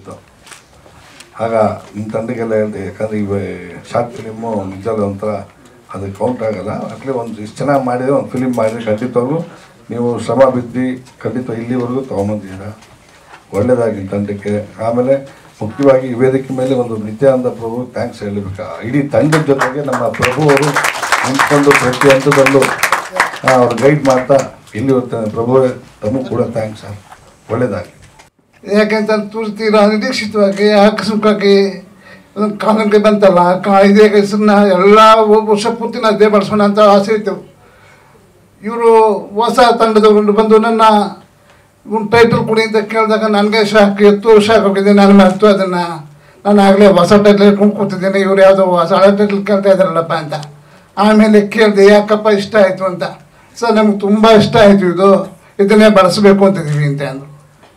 ಇತ್ತು. ಆಗ ನಿಮ್ಮ ತಂಡಕ್ಕೆಲ್ಲ ಹೇಳಿದೆ, ಯಾಕಂದರೆ ಇವ ಶಾರ್ಟ್ ಫಿಲಿಮು ನಿಜವಾದ ಒಂಥರ ಅದು ಕೌಂಟ್ ಆಗೋಲ್ಲ. ಅಟ್ಲೇ ಒಂದು ಇಷ್ಟು ಚೆನ್ನಾಗಿ ಮಾಡಿದರೆ ಒಂದು ಫಿಲಿಮ್ ಮಾಡಿದರೆ ಖಂಡಿತವಾಗ್ಲೂ ನೀವು ಶ್ರಮ ಬಿದ್ದು ಖಂಡಿತ ಇಲ್ಲಿವರೆಗೂ ತೊಗೊಂಬಂದಿದ್ದೀರ. ಒಳ್ಳೆಯದಾಗಿ ನಿಮ್ಮ ತಂಡಕ್ಕೆ. ಆಮೇಲೆ ಮುಖ್ಯವಾಗಿ ಈ ವೇದಿಕೆ ಮೇಲೆ ಒಂದು ನಿತ್ಯಾನಂದ ಪ್ರಭು ಥ್ಯಾಂಕ್ಸ್ ಹೇಳಬೇಕು. ಇಡೀ ತಂಡದ ಜೊತೆಗೆ ನಮ್ಮ ಪ್ರಭು ಅವರು ನಿಂತ್ಕೊಂಡು ಪ್ರತಿ ಹಂತದಲ್ಲೂ ಅವ್ರು ಗೈಡ್ ಮಾಡ್ತಾ ಇಲ್ಲಿ ಬರ್ತಾನೆ. ಪ್ರಭು ತಮಗೂ ಕೂಡ ಥ್ಯಾಂಕ್ಸ್ ಸರ್, ಒಳ್ಳೆಯದಾಗಿ. ಯಾಕೆಂತ ತೋರಿಸ್ತೀರಾ ನಿರೀಕ್ಷಿತವಾಗಿ ಆಕಸ್ಮಿಕವಾಗಿ ಒಂದು ಕಾಲಕ್ಕೆ ಬಂತಲ್ಲ, ಇದೇ ಹೆಸರನ್ನ ಎಲ್ಲ ವರ್ಷ ಪೂರ್ತಿ ನಾವು ಇದೇ ಬಳಸೋಣ ಅಂತ ಆಸೆ ಇತ್ತು. ಇವರು ಹೊಸ ತಂಡದವರು ಬಂದು ನನ್ನ ಒಂದು ಟೈಟಲ್ ಕೊಡಿ ಅಂತ ಕೇಳಿದಾಗ ನನಗೆ ಶಾಕ್, 10 ವರ್ಷ ಆಗೋಗಿದೆ. ನಾನು ಮರೆತು ಅದನ್ನು, ನಾನು ಆಗಲೇ ಹೊಸ ಟೈಟಲ್ ಇಟ್ಕೊಂಡು ಕೂತಿದ್ದೇನೆ, ಇವ್ರು ಯಾವುದೋ ಹೊಸ ಹಳೆ ಟೈಟಲ್ ಕೇಳ್ತಾ ಇದ್ದಾರಲ್ಲಪ್ಪ ಅಂತ. ಆಮೇಲೆ ಕೇಳಿದೆ ಯಾಕಪ್ಪ ಇಷ್ಟ ಆಯಿತು ಅಂತ. ಸರ್ ನಮ್ಗೆ ತುಂಬ ಇಷ್ಟ ಆಯಿತು, ಇದನ್ನೇ ಬಳಸಬೇಕು ಅಂತಿದ್ದೀವಿ ಅಂತ ಅಂದರು.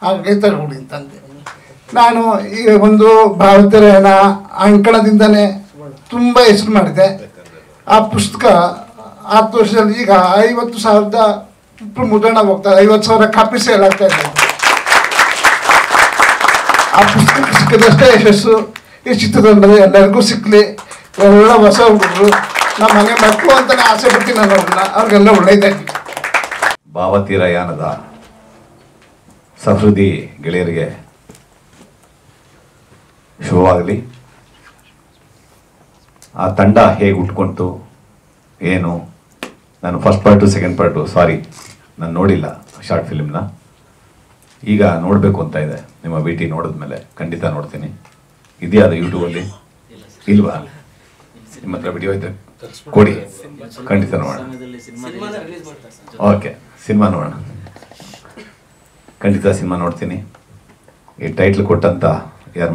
ಹಾಗೆ ತಗೊಳ್ಳಿ ಅಂತಂದೆ. ನಾನು ಈ ಒಂದು ಭಾರತೀಯನ ಅಂಕಣದಿಂದನೇ ತುಂಬ ಹೆಸರು ಮಾಡಿದೆ. ಆ ಪುಸ್ತಕ 10 ವರ್ಷದಲ್ಲಿ ಈಗ 50,000 ಮುದ್ರಣ ಹೋಗ್ತಾರೆ, 50,000 ಕಾಪಿ ಸೇಲ್ ಆಗ್ತಾ ಇದೆ. ಆ ಪುಸ್ತಕ ಸಿಕ್ಕಿದಷ್ಟೇ ಯಶಸ್ಸು. ಈ ಚಿತ್ರತಂಡದ ಎಲ್ಲರಿಗೂ ಸಿಕ್ಕಲಿ, ಎಲ್ಲ ಹೊಸ ಹುಡುಗರು ನಮ್ಮ ಮನೆ ಮಕ್ಕಳು ಅಂತಲೇ ಆಸೆ ಪಡ್ತೀನಿ ನಾನು ಅವ್ರಿಗೆಲ್ಲ ಒಳ್ಳೆಯದಾಗಿ. ಭಾವತೀರಯಾನದ ಸಹೃದಿ ಗೆಳೆಯರಿಗೆ ಶುಭವಾಗಲಿ. ಆ ತಂಡ ಹೇಗೆ ಉಟ್ಕೊಂತು ಏನು, ನಾನು ಫಸ್ಟ್ ಪಾರ್ಟು ಸೆಕೆಂಡ್ ಪಾರ್ಟು ನಾನು ನೋಡಿಲ್ಲ ಶಾರ್ಟ್ ಫಿಲ್ಮ್ನ. ಈಗ ನೋಡಬೇಕು ಅಂತ ಇದೆ. ನಿಮ್ಮ ಭೇಟಿ ನೋಡಿದ್ಮೇಲೆ ಖಂಡಿತ ನೋಡ್ತೀನಿ. ಇದೆಯಾ ಅದು ಯೂಟ್ಯೂಬಲ್ಲಿ? ಇಲ್ವಾ? ನಿಮ್ಮ ಹತ್ರ ವಿಡಿಯೋ ಇದ್ದರೆ ಕೊಡಿ, ಖಂಡಿತ ನೋಡೋಣ. ಓಕೆ, ಸಿನಿಮಾ ನೋಡೋಣ, ಖಂಡಿತ ಸಿನಿಮಾ ನೋಡ್ತೀನಿ. ಈ ಟೈಟ್ಲ್ ಕೊಟ್ಟಂಥ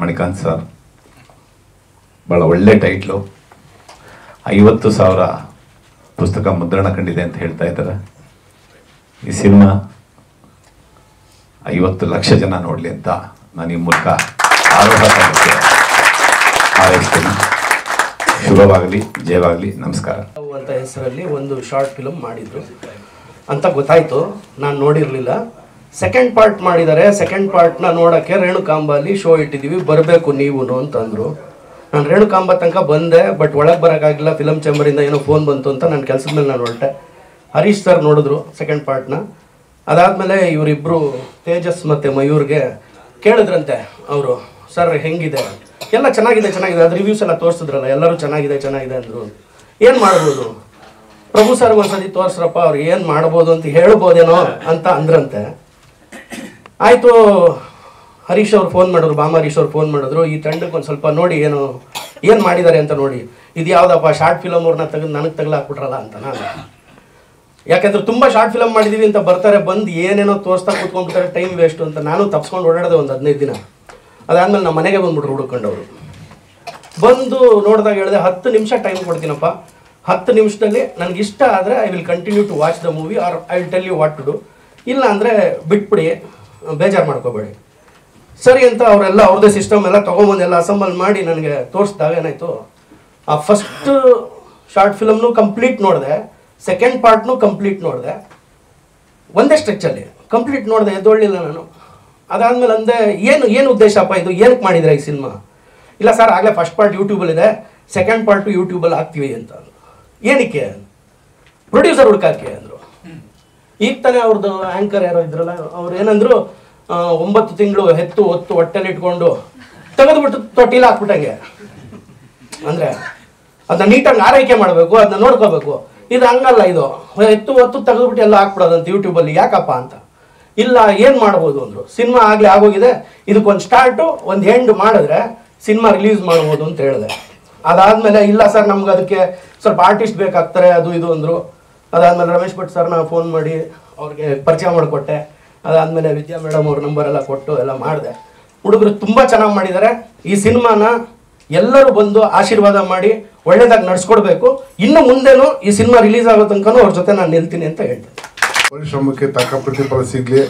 ಮಣಿಕಾಂತ್ ಸರ್, ಭಾಳ ಒಳ್ಳೆ ಟೈಟ್ಲು. 50,000 ಪುಸ್ತಕ ಮುದ್ರಣ ಕಂಡಿದೆ ಅಂತ ಹೇಳ್ತಾ ಇದ್ದಾರೆ. ಈ ಸಿನಿಮಾ 50 ಲಕ್ಷ ಜನ ನೋಡಲಿ ಅಂತ ನಾನು ಈ ಮೂಲಕ ಹಾರೈಸ್ತೀನಿ. ಶುಭವಾಗಲಿ, ಜಯವಾಗಲಿ, ನಮಸ್ಕಾರ ಅಂತ ಹೆಸರಲ್ಲಿ ಒಂದು ಶಾರ್ಟ್ ಫಿಲ್ಮ್ ಮಾಡಿದ್ರು ಅಂತ ಗೊತ್ತಾಯಿತು. ನಾನು ನೋಡಿರಲಿಲ್ಲ. ಸೆಕೆಂಡ್ ಪಾರ್ಟ್ ಮಾಡಿದ್ದಾರೆ. ಸೆಕೆಂಡ್ ಪಾರ್ಟ್ನ ನೋಡೋಕ್ಕೆ ರೇಣುಕಾಂಬಲ್ಲಿ ಶೋ ಇಟ್ಟಿದ್ದೀವಿ, ಬರಬೇಕು ನೀವು ಅಂತಂದರು. ನಾನು ರೇಣುಕಾಂಬ ತನಕ ಬಂದೆ, ಬಟ್ ಒಳಗೆ ಬರೋಕ್ಕಾಗಿಲ್ಲ. ಫಿಲಮ್ ಚೇಂಬರಿಂದ ಏನೋ ಫೋನ್ ಬಂತು ಅಂತ ನಾನು ಕೆಲಸದ ಮೇಲೆ ನಾನು ಹೊರಟೆ. ಹರೀಶ್ ಸರ್ ನೋಡಿದ್ರು ಸೆಕೆಂಡ್ ಪಾರ್ಟ್ನ. ಅದಾದಮೇಲೆ ಇವರಿಬ್ಬರು ತೇಜಸ್ ಮತ್ತು ಮಯೂರ್ಗೆ ಕೇಳಿದ್ರಂತೆ ಅವರು, ಸರ್ ಹೆಂಗಿದೆ? ಎಲ್ಲ ಚೆನ್ನಾಗಿದೆ ಅದು ರಿವ್ಯೂಸ್ ಎಲ್ಲ ತೋರಿಸಿದ್ರಲ್ಲ, ಎಲ್ಲರೂ ಚೆನ್ನಾಗಿದೆ ಅಂದರು. ಏನು ಮಾಡ್ಬೋದು? ಪ್ರಭು ಸರ್ ಒಂದ್ಸತಿ ತೋರಿಸ್ರಪ್ಪ, ಅವ್ರು ಏನು ಮಾಡ್ಬೋದು ಅಂತ ಹೇಳ್ಬೋದೇನೋ ಅಂತ ಅಂದ್ರಂತೆ. ಆಯಿತು, ಹರೀಶ್ ಅವ್ರು ಫೋನ್ ಮಾಡಿದ್ರು, ಹರೀಶ್ ಅವ್ರು ಫೋನ್ ಮಾಡಿದ್ರು, ಈ ತಂಡಕ್ಕೆ ಒಂದು ಸ್ವಲ್ಪ ನೋಡಿ ಏನು ಮಾಡಿದ್ದಾರೆ ಅಂತ ನೋಡಿ. ಇದು ಯಾವುದಪ್ಪ ಶಾರ್ಟ್ ಫಿಲಮ್ ಅವ್ರನ್ನ ತೆಗೆದು ನನಗೆ ತಗಲಾಕ್ಬಿಟ್ರಲ್ಲ ಅಂತ ನಾನು. ಯಾಕೆಂದ್ರೆ ತುಂಬ ಶಾರ್ಟ್ ಫಿಲಮ್ ಮಾಡಿದ್ದೀವಿ ಅಂತ ಬರ್ತಾರೆ, ಬಂದು ಏನೇನೋ ತೋರಿಸ್ತಾ ಕೂತ್ಕೊಂಡ್ಬಿಡ್ತಾರೆ, ಟೈಮ್ ವೇಸ್ಟು ಅಂತ. ನಾನು ತಪ್ಸ್ಕೊಂಡು ಓಡಾಡಿದೆ ಒಂದು 15 ದಿನ. ಅದಾದಮೇಲೆ ನಮ್ಮ ಮನೆಗೆ ಬಂದ್ಬಿಟ್ರು ಹುಡುಕೊಂಡವರು. ಬಂದು ನೋಡಿದಾಗ ಹೇಳಿದೆ 10 ನಿಮಿಷ ಟೈಮ್ ಕೊಡ್ತೀನಪ್ಪ, 10 ನಿಮಿಷದಲ್ಲಿ ನನಗೆ ಇಷ್ಟ ಆದರೆ I will continue to watch the movie or I will tell you what to do. ಇಲ್ಲ ಅಂದರೆ ಬಿಟ್ಬಿಡಿ, ಬೇಜಾರು ಮಾಡ್ಕೋಬೇಡಿ. ಸರಿ ಅಂತ ಅವರೆಲ್ಲ ಅವ್ರದ್ದೇ ಸಿಸ್ಟಮ್ ಎಲ್ಲ ತೊಗೊಂಬಂದು ಎಲ್ಲ ಅಸೆಂಬಲ್ ಮಾಡಿ ನನಗೆ ತೋರಿಸಿದಾಗ ಏನಾಯಿತು, ಆ ಫಸ್ಟ್ ಶಾರ್ಟ್ ಫಿಲಮ್ನು ಕಂಪ್ಲೀಟ್ ನೋಡಿದೆ, ಸೆಕೆಂಡ್ ಪಾರ್ಟ್ನು ಕಂಪ್ಲೀಟ್ ನೋಡಿದೆ. ಒಂದೇ ಸ್ಟ್ರೆಚ್ಚಲ್ಲಿ ಕಂಪ್ಲೀಟ್ ನೋಡಿದೆ, ಎದ್ದೊಳ್ಳಿಲ್ಲ ನಾನು. ಅದಾದಮೇಲೆ ಅಂದೆ, ಏನು ಉದ್ದೇಶಪ್ಪ ಇದು, ಏನಕ್ಕೆ ಮಾಡಿದ್ರೆ ಈ ಸಿನಿಮಾ? ಇಲ್ಲ ಸರ್, ಆಗಲೇ ಫಸ್ಟ್ ಪಾರ್ಟ್ ಯೂಟ್ಯೂಬಲ್ಲಿದೆ, ಸೆಕೆಂಡ್ ಪಾರ್ಟು ಯೂಟ್ಯೂಬಲ್ಲಿ ಹಾಕ್ತೀವಿ ಅಂತ. ಏನಕ್ಕೆ? ಪ್ರೊಡ್ಯೂಸರ್ ಹುಡ್ಕಾಕೆ ಅಂದರು. ಈಗ ತಾನೇ ಅವ್ರದ್ದು ಆ್ಯಂಕರ್ ಯಾರೋ ಇದ್ರಲ್ಲ, ಅವ್ರು ಏನಂದ್ರು, 9 ತಿಂಗಳು ಹೆತ್ತು ಹೊತ್ತು ಹೊಟ್ಟೆಲಿ ಇಟ್ಕೊಂಡು ತೆಗೆದುಬಿಟ್ಟು ತೊಟ್ಟಿಲಿ ಹಾಕ್ಬಿಟ್ಟಂಗೆ. ಅಂದರೆ ಅದನ್ನ ನೀಟಾಗಿ ಆರೈಕೆ ಮಾಡಬೇಕು, ಅದನ್ನ ನೋಡ್ಕೋಬೇಕು. ಇದು ಹಂಗಲ್ಲ, ಇದು ಹೆತ್ತು ಹೊತ್ತು ತೆಗೆದುಬಿಟ್ಟು ಎಲ್ಲ ಹಾಕ್ಬಿಡೋದಂತ ಯೂಟ್ಯೂಬಲ್ಲಿ. ಯಾಕಪ್ಪ ಅಂತ. ಇಲ್ಲ, ಏನು ಮಾಡ್ಬೋದು ಅಂದರು. ಸಿನಿಮಾ ಆಗಲೇ ಆಗೋಗಿದೆ, ಇದಕ್ಕೊಂದು ಸ್ಟಾರ್ಟು ಒಂದು ಎಂಡ್ ಮಾಡಿದ್ರೆ ಸಿನಿಮಾ ರಿಲೀಸ್ ಮಾಡ್ಬೋದು ಅಂತ ಹೇಳಿದೆ. ಅದಾದಮೇಲೆ ಇಲ್ಲ ಸರ್, ನಮ್ಗೆ ಅದಕ್ಕೆ ಸ್ವಲ್ಪ ಆರ್ಟಿಸ್ಟ್ ಬೇಕಾಗ್ತಾರೆ, ಅದು ಇದು ಅಂದರು. ಅದಾದಮೇಲೆ ರಮೇಶ್ ಭಟ್ ಸರ್ನ ಫೋನ್ ಮಾಡಿ ಅವ್ರಿಗೆ ಪರಿಚಯ ಮಾಡಿಕೊಟ್ಟೆ. ಅದಾದಮೇಲೆ ವಿದ್ಯಾ ಮೇಡಮ್ ಅವ್ರ ನಂಬರೆಲ್ಲ ಕೊಟ್ಟು ಎಲ್ಲ ಮಾಡಿದೆ. ಹುಡುಗರು ತುಂಬ ಚೆನ್ನಾಗಿ ಮಾಡಿದ್ದಾರೆ. ಈ ಸಿನಿಮಾನ ಎಲ್ಲರೂ ಬಂದು ಆಶೀರ್ವಾದ ಮಾಡಿ ಒಳ್ಳೇದಾಗಿ ನಡೆಸ್ಕೊಡ್ಬೇಕು. ಇನ್ನು ಮುಂದೆನೂ ಈ ಸಿನಿಮಾ ರಿಲೀಸ್ ಆಗೋ ತನಕನೂ ಅವ್ರ ಜೊತೆ ನಾನು ನಿಲ್ತೀನಿ ಅಂತ ಹೇಳ್ತೇನೆ. ಪರಿಶ್ರಮಕ್ಕೆ ತಕ್ಕ ಪ್ರತಿಫಲ ಸಿಗಲಿ.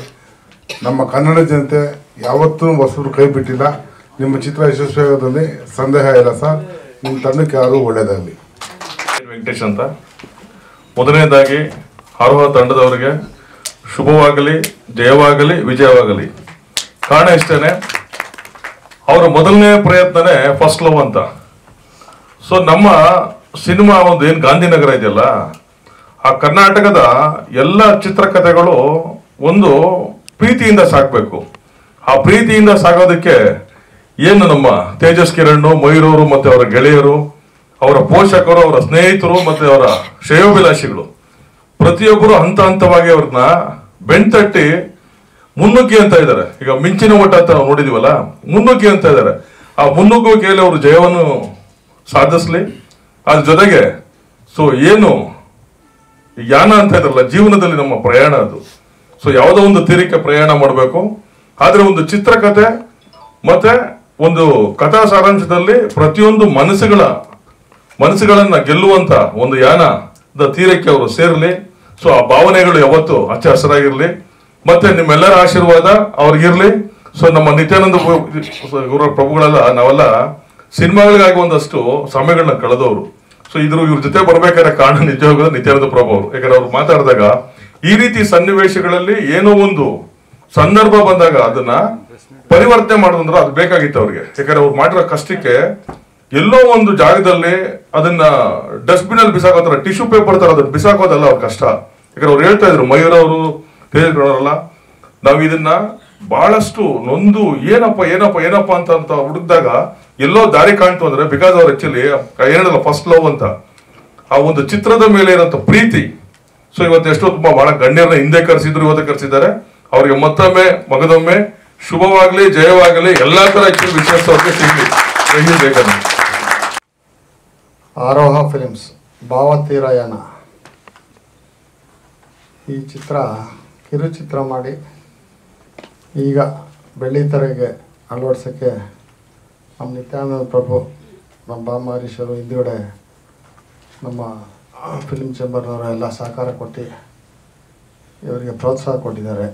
ನಮ್ಮ ಕನ್ನಡ ಜನತೆ ಯಾವತ್ತೂ ಹೊಸಬ್ರು ಕೈ ಬಿಟ್ಟಿಲ್ಲ. ನಿಮ್ಮ ಚಿತ್ರ ಯಶಸ್ವಿಯಾಗೋದ್ರಲ್ಲಿ ಸಂದೇಹ ಇಲ್ಲ ಸರ್. ನಿಮ್ಮ ತಂಡಕ್ಕೆ ಯಾರು ಒಳ್ಳೆಯದಾಗಲಿ. ವೆಂಕಟೇಶ್ ಅಂತ. ಮೊದಲನೇದಾಗಿ ಅರ್ಹ ತಂಡದವರಿಗೆ ಶುಭವಾಗಲಿ, ಜಯವಾಗಲಿ, ವಿಜಯವಾಗಲಿ. ಕಾರಣ ಇಷ್ಟೇ, ಅವರ ಮೊದಲನೇ ಪ್ರಯತ್ನನೇ ಫಸ್ಟ್ ಲವ್ ಅಂತ. ಸೊ ನಮ್ಮ ಸಿನಿಮಾ ಒಂದು ಏನು ಗಾಂಧಿನಗರ ಇದೆಯಲ್ಲ, ಆ ಕರ್ನಾಟಕದ ಎಲ್ಲ ಚಿತ್ರಕಥೆಗಳು ಒಂದು ಪ್ರೀತಿಯಿಂದ ಸಾಗಬೇಕು. ಆ ಪ್ರೀತಿಯಿಂದ ಸಾಗೋದಕ್ಕೆ ಏನು ನಮ್ಮ ತೇಜಸ್ ಕಿರಣ್, ಮಯೂರವರು ಮತ್ತೆ ಅವರ ಗೆಳೆಯರು, ಅವರ ಪೋಷಕರು, ಅವರ ಸ್ನೇಹಿತರು ಮತ್ತೆ ಅವರ ಶ್ರೇಯೋಭಿಲಾಷಿಗಳು ಪ್ರತಿಯೊಬ್ಬರು ಹಂತ ಹಂತವಾಗಿ ಅವ್ರನ್ನ ಬೆಣ್ತಟ್ಟಿ ಮುನ್ನುಗ್ಗಿ ಅಂತ ಇದ್ದಾರೆ. ಈಗ ಮಿಂಚಿನ ಓಟ ಅಂತ ನೋಡಿದೀವಲ್ಲ, ಮುನ್ನುಗ್ಗಿ ಅಂತ ಇದ್ದಾರೆ. ಆ ಮುನ್ನುಗ್ಗುವಿಕೆಯಲ್ಲಿ ಅವರು ಜಯವನ್ನು ಸಾಧಿಸ್ಲಿ. ಅದ್ರ ಜೊತೆಗೆ ಸೊ ಏನು ಯಾನ ಅಂತ ಇದ್ರಲ್ಲ, ಜೀವನದಲ್ಲಿ ನಮ್ಮ ಪ್ರಯಾಣ ಅದು. ಸೊ ಯಾವುದೋ ಒಂದು ತೀರಕ್ಕೆ ಪ್ರಯಾಣ ಮಾಡಬೇಕು, ಆದ್ರೆ ಒಂದು ಚಿತ್ರಕಥೆ ಮತ್ತೆ ಒಂದು ಕಥಾ ಸಾರಾಂಶದಲ್ಲಿ ಪ್ರತಿಯೊಂದು ಮನಸ್ಸುಗಳನ್ನ ಗೆಲ್ಲುವಂತ ಒಂದು ಯಾನದ ತೀರಕ್ಕೆ ಅವರು ಸೇರ್ಲಿ. ಸೊ ಆ ಭಾವನೆಗಳು ಯಾವತ್ತು ಹಚ್ಚ ಹಸಿರಾಗಿರ್ಲಿ, ಮತ್ತೆ ನಿಮ್ಮೆಲ್ಲರ ಆಶೀರ್ವಾದ ಅವ್ರಿಗಿರ್ಲಿ. ಸೊ ನಮ್ಮ ನಿತ್ಯಾನಂದ ಪ್ರಭುಗಳೆಲ್ಲ ನಾವೆಲ್ಲ ಸಿನಿಮಾಗಳಿಗಾಗಿ ಒಂದಷ್ಟು ಸಮಯಗಳನ್ನ ಕಳೆದವರು. ಸೊ ಇವ್ರ ಜೊತೆ ಬರ್ಬೇಕಾದ್ರೆ ಕಾರಣ ನಿಜವಾಗ್ಲೂ ನಿತ್ಯಾನಂದ ಪ್ರಭು ಅವರು. ಯಾಕಂದ್ರೆ ಅವ್ರು ಮಾತಾಡಿದಾಗ ಈ ರೀತಿ ಸನ್ನಿವೇಶಗಳಲ್ಲಿ ಏನೋ ಒಂದು ಸಂದರ್ಭ ಬಂದಾಗ ಅದನ್ನ ಪರಿವರ್ತನೆ ಮಾಡೋದಂದ್ರೆ ಅದು ಬೇಕಾಗಿತ್ತು ಅವ್ರಿಗೆ. ಯಾಕಂದ್ರೆ ಅವ್ರು ಮಾಡಿರೋ ಕಷ್ಟಕ್ಕೆ ಎಲ್ಲೋ ಒಂದು ಜಾಗದಲ್ಲಿ ಅದನ್ನ ಡಸ್ಟ್ಬಿನ್ ಅಲ್ಲಿ ಬಿಸಾಕೋತಾರ, ಟಿಶ್ಯೂ ಪೇಪರ್ ತರ ಅದನ್ನ ಬಿಸಾಕೋದಲ್ಲ ಅವ್ರ ಕಷ್ಟ. ಯಾಕಂದ್ರೆ ಅವ್ರು ಹೇಳ್ತಾ ಇದ್ರು, ಮಯೂರ್ ಅವರು ತಿಳಿದ್ಕೊಳ್ಳಲ್ಲ, ನಾವ್ ಇದನ್ನ ಬಹಳಷ್ಟು ನೊಂದು ಏನಪ್ಪ ಅಂತ ಹುಡುಕ್ದಾಗ ಎಲ್ಲೋ ದಾರಿ ಕಾಣ್ತು ಅಂದ್ರೆ ಬಿಕಾಸ್ ಅವ್ರು ಆಕ್ಚುಲಿ ಏನಲ್ಲ ಫಸ್ಟ್ ಲವ್ ಅಂತ ಆ ಒಂದು ಚಿತ್ರದ ಮೇಲೆ ಇರೋಂಥ ಪ್ರೀತಿ. ಸೊ ಇವತ್ತು ಎಷ್ಟೋ ತುಂಬಾ ಬಹಳ ಗಣ್ಯರನ್ನ ಹಿಂದೆ ಕರೆಸಿದ್ರು, ಇವತ್ತು ಕರೆಸಿದ್ದಾರೆ. ಅವ್ರಿಗೆ ಮತ್ತೊಮ್ಮೆ ಮಗದೊಮ್ಮೆ ಶುಭವಾಗ್ಲಿ, ಜಯವಾಗಲಿ, ಎಲ್ಲಾ ತರ ವಿಶೇಷ ಅವ್ರಿಗೆ ಸಿಗ್ಲಿ. ಆರೋಹ ಫಿಲ್ಮ್ಸ್ ಭಾವತೀರಯಾನ ಈ ಚಿತ್ರ ಕಿರುಚಿತ್ರ ಮಾಡಿ ಈಗ ಬೆಳ್ಳಿತೆರೆಗೆ ಅಳವಡಿಸೋಕ್ಕೆ ನಮ್ಮ ನಿತ್ಯಾನಂದ ಪ್ರಭು, ನಮ್ಮ ಬಾಮಾರೀಶರು, ಹಿಂದುಗಡೆ ನಮ್ಮ ಫಿಲ್ಮ್ ಚೇಂಬರ್ನವರು ಎಲ್ಲ ಸಹಕಾರ ಕೊಟ್ಟು ಇವರಿಗೆ ಪ್ರೋತ್ಸಾಹ ಕೊಟ್ಟಿದ್ದಾರೆ.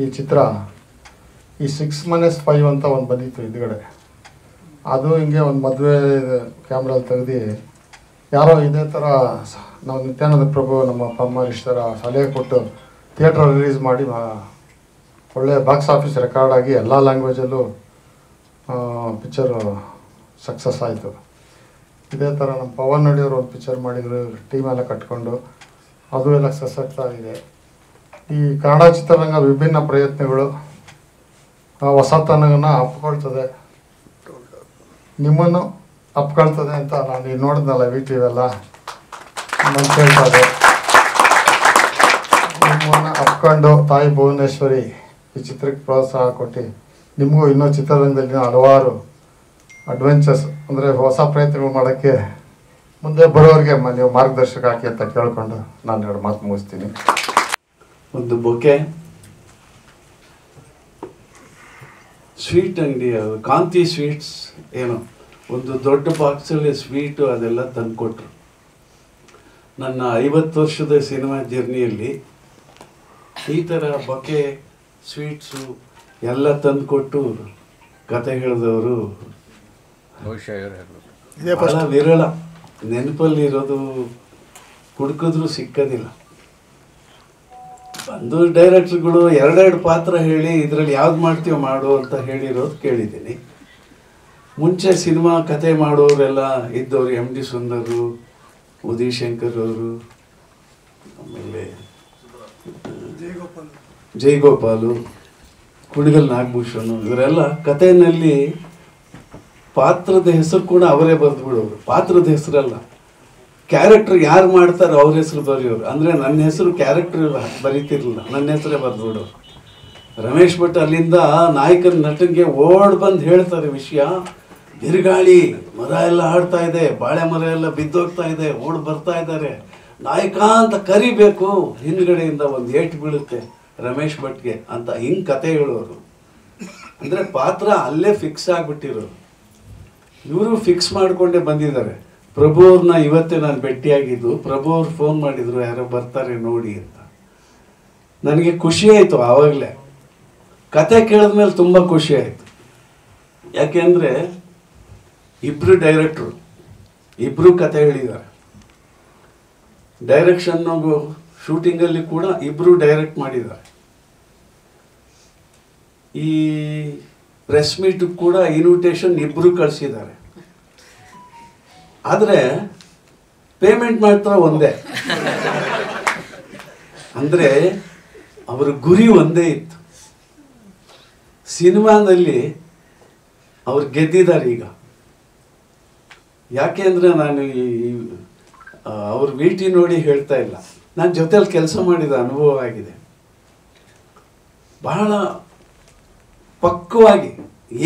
ಈ ಚಿತ್ರ ಈ 6-5 ಅಂತ ಒಂದು ಬಂದಿತ್ತು ಹಿಂದುಗಡೆ, ಅದು ಹಿಂಗೆ ಒಂದು ಮದುವೆ ಕ್ಯಾಮ್ರಲ್ಲಿ ತೆಗೆದು ಯಾರೋ ಇದೇ ಥರ ನಾವು ನಿತ್ಯಾನಂದ ಪ್ರಭು ನಮ್ಮ ಬಾಮಾರೀಶ್ ಥರ ಸಲಹೆ ಕೊಟ್ಟು ಥಿಯೇಟ್ರ್ ರಿಲೀಸ್ ಮಾಡಿ ಒಳ್ಳೆಯ ಬಾಕ್ಸ್ ಆಫೀಸ್ ರೆಕಾರ್ಡ್ ಆಗಿ ಎಲ್ಲ ಲ್ಯಾಂಗ್ವೇಜಲ್ಲೂ ಪಿಕ್ಚರು ಸಕ್ಸಸ್ ಆಯಿತು. ಇದೇ ಥರ ನಮ್ಮ ಪವನ್ ನಡಿಯವರು ಒಂದು ಪಿಕ್ಚರ್ ಮಾಡಿದರು, ಟೀಮ್ ಎಲ್ಲ ಕಟ್ಕೊಂಡು, ಅದು ಎಲ್ಲ ಸಕ್ಸಸ್ ಆಗಿದೆ. ಈ ಕನ್ನಡ ಚಿತ್ರರಂಗ ವಿಭಿನ್ನ ಪ್ರಯತ್ನಗಳು ಹೊಸತನವನ್ನು ಅಪ್ಕೊಳ್ತದೆ, ನಿಮ್ಮನ್ನು ಅಪ್ಕೊಳ್ತದೆ ಅಂತ ನಾನು ಈಗ ನೋಡಿದ್ನಲ್ಲ VTV ಎಲ್ಲ ನಾನು ಕೇಳ್ತದೆ. ನಿಮ್ಮನ್ನು ಅಪ್ಕೊಂಡು ತಾಯಿ ಭುವನೇಶ್ವರಿ ಈ ಚಿತ್ರಕ್ಕೆ ಪ್ರೋತ್ಸಾಹ ಕೊಟ್ಟು ನಿಮಗೂ ಇನ್ನೂ ಚಿತ್ರರಂಗದಲ್ಲಿ ಹಲವಾರು ಅಡ್ವೆಂಚರ್ಸ್ ಅಂದರೆ ಹೊಸ ಪ್ರಯತ್ನಗಳು ಮಾಡೋಕ್ಕೆ ಮುಂದೆ ಬರೋರಿಗೆ ನೀವು ಮಾರ್ಗದರ್ಶಕ ಹಾಕಿ ಅಂತ ಕೇಳಿಕೊಂಡು ನಾನು 2 ಮಾತು ಮುಗಿಸ್ತೀನಿ. ಒಂದು ಬೊಕ್ಕೆ ಸ್ವೀಟ್ ಅಂಗಡಿ, ಅದು ಕಾಂತಿ ಸ್ವೀಟ್ಸ್ ಏನೋ ಒಂದು ದೊಡ್ಡ ಬಾಕ್ಸಲ್ಲಿ ಸ್ವೀಟು ಅದೆಲ್ಲ ತಂದುಕೊಟ್ರು. ನನ್ನ 50 ವರ್ಷದ ಸಿನಿಮಾ ಜರ್ನಿಯಲ್ಲಿ ಈ ಥರ ಬೊಕ್ಕೆ ಸ್ವೀಟ್ಸು ಎಲ್ಲ ತಂದುಕೊಟ್ಟು ಕತೆ ಹೇಳಿದವರು ಬಹಳ ವಿರಳ. ನೆನಪಲ್ಲಿ ಇರೋದು ಹುಡುಕಿದ್ರು ಸಿಕ್ಕೋದಿಲ್ಲ. ಬಂದು ಡೈರೆಕ್ಟ್ರುಗಳು 2 ಪಾತ್ರ ಹೇಳಿ ಇದರಲ್ಲಿ ಯಾವ್ದು ಮಾಡ್ತೀವೋ ಮಾಡು ಅಂತ ಹೇಳಿರೋದು ಕೇಳಿದ್ದೀನಿ. ಮುಂಚೆ ಸಿನಿಮಾ ಕತೆ ಮಾಡೋರೆಲ್ಲ ಇದ್ದವರು MD ಸುಂದರು, ಉದಯ್ ಶಂಕರ್ ಅವರು, ಆಮೇಲೆ ಜೈಗೋಪಾಲು, ಕುಣಿಗಲ್ ನಾಗಭೂಷಣ್, ಇವರೆಲ್ಲ ಕಥೆಯಲ್ಲಿ ಪಾತ್ರದ ಹೆಸರು ಕೂಡ ಅವರೇ ಬರೆದು ಬಿಡೋರು. ಪಾತ್ರದ ಹೆಸರಲ್ಲ, ಕ್ಯಾರೆಕ್ಟರ್ ಯಾರು ಮಾಡ್ತಾರೋ ಅವ್ರ ಹೆಸರು ಬರೆಯೋರು. ಅಂದರೆ ನನ್ನ ಹೆಸರು ಕ್ಯಾರೆಕ್ಟರ್ ಬರೀತಿರ್ಲಿಲ್ಲ, ನನ್ನ ಹೆಸರೇ ಬರೆದು ಬಿಡೋರು. ರಮೇಶ್ ಭಟ್ ಅಲ್ಲಿಂದ ನಾಯಕನ ನಟನಿಗೆ ಓಡ್ ಬಂದು ಹೇಳ್ತಾರೆ ವಿಷಯ, ಬಿರುಗಾಳಿ, ಮರ ಎಲ್ಲ ಆಡ್ತಾ ಇದೆ, ಬಾಳೆ ಮರ ಎಲ್ಲ ಬಿದ್ದೋಗ್ತಾ ಇದೆ, ಓಡ್ ಬರ್ತಾ ಇದ್ದಾರೆ, ನಾಯಕ ಅಂತ ಕರಿಬೇಕು, ಹಿಂದ್ಗಡೆಯಿಂದ ಒಂದು ಏಟು ಬೀಳುತ್ತೆ ರಮೇಶ್ ಭಟ್ಗೆ ಅಂತ ಹಿಂಗೆ ಕತೆ ಹೇಳೋರು. ಅಂದರೆ ಪಾತ್ರ ಅಲ್ಲೇ ಫಿಕ್ಸ್ ಆಗಿಬಿಟ್ಟಿರೋರು. ಇವರು ಫಿಕ್ಸ್ ಮಾಡಿಕೊಂಡೇ ಬಂದಿದ್ದಾರೆ. ಪ್ರಭು ಅವ್ರನ್ನ ಇವತ್ತೇ ನಾನು ಭೇಟಿಯಾಗಿದ್ದು, ಪ್ರಭು ಅವ್ರು ಫೋನ್ ಮಾಡಿದ್ರು ಯಾರೋ ಬರ್ತಾರೆ ನೋಡಿ ಅಂತ. ನನಗೆ ಖುಷಿ ಆಯಿತು ಆವಾಗಲೇ. ಕತೆ ಕೇಳಿದ್ಮೇಲೆ ತುಂಬ ಖುಷಿ ಆಯಿತು. ಯಾಕೆಂದರೆ ಇಬ್ಬರು ಡೈರೆಕ್ಟ್ರು, ಇಬ್ಬರು ಕತೆ ಹೇಳಿದ್ದಾರೆ. ಡೈರೆಕ್ಷನ್ ಶೂಟಿಂಗಲ್ಲಿ ಕೂಡ ಇಬ್ಬರು ಡೈರೆಕ್ಟ್ ಮಾಡಿದ್ದಾರೆ. ಈ ಪ್ರೆಸ್ ಮೀಟ್ ಕೂಡ ಇನ್ವಿಟೇಷನ್ ಇಬ್ಬರು ಕಳಿಸಿದ್ದಾರೆ. ಆದರೆ ಪೇಮೆಂಟ್ ಮಾತ್ರ ಒಂದೇ. ಅಂದರೆ ಅವರ ಗುರಿ ಒಂದೇ ಇತ್ತು. ಸಿನಿಮಾದಲ್ಲಿ ಅವ್ರು ಗೆದ್ದಿದ್ದಾರೆ ಈಗ. ಯಾಕೆ ಅಂದರೆ ನಾನು ಅವ್ರ ಭೇಟಿ ನೋಡಿ ಹೇಳ್ತಾ ಇಲ್ಲ, ನಾನು ಜೊತೆಲಿ ಕೆಲಸ ಮಾಡಿದ ಅನುಭವ ಆಗಿದೆ. ಬಹಳ ಪಕ್ವವಾಗಿ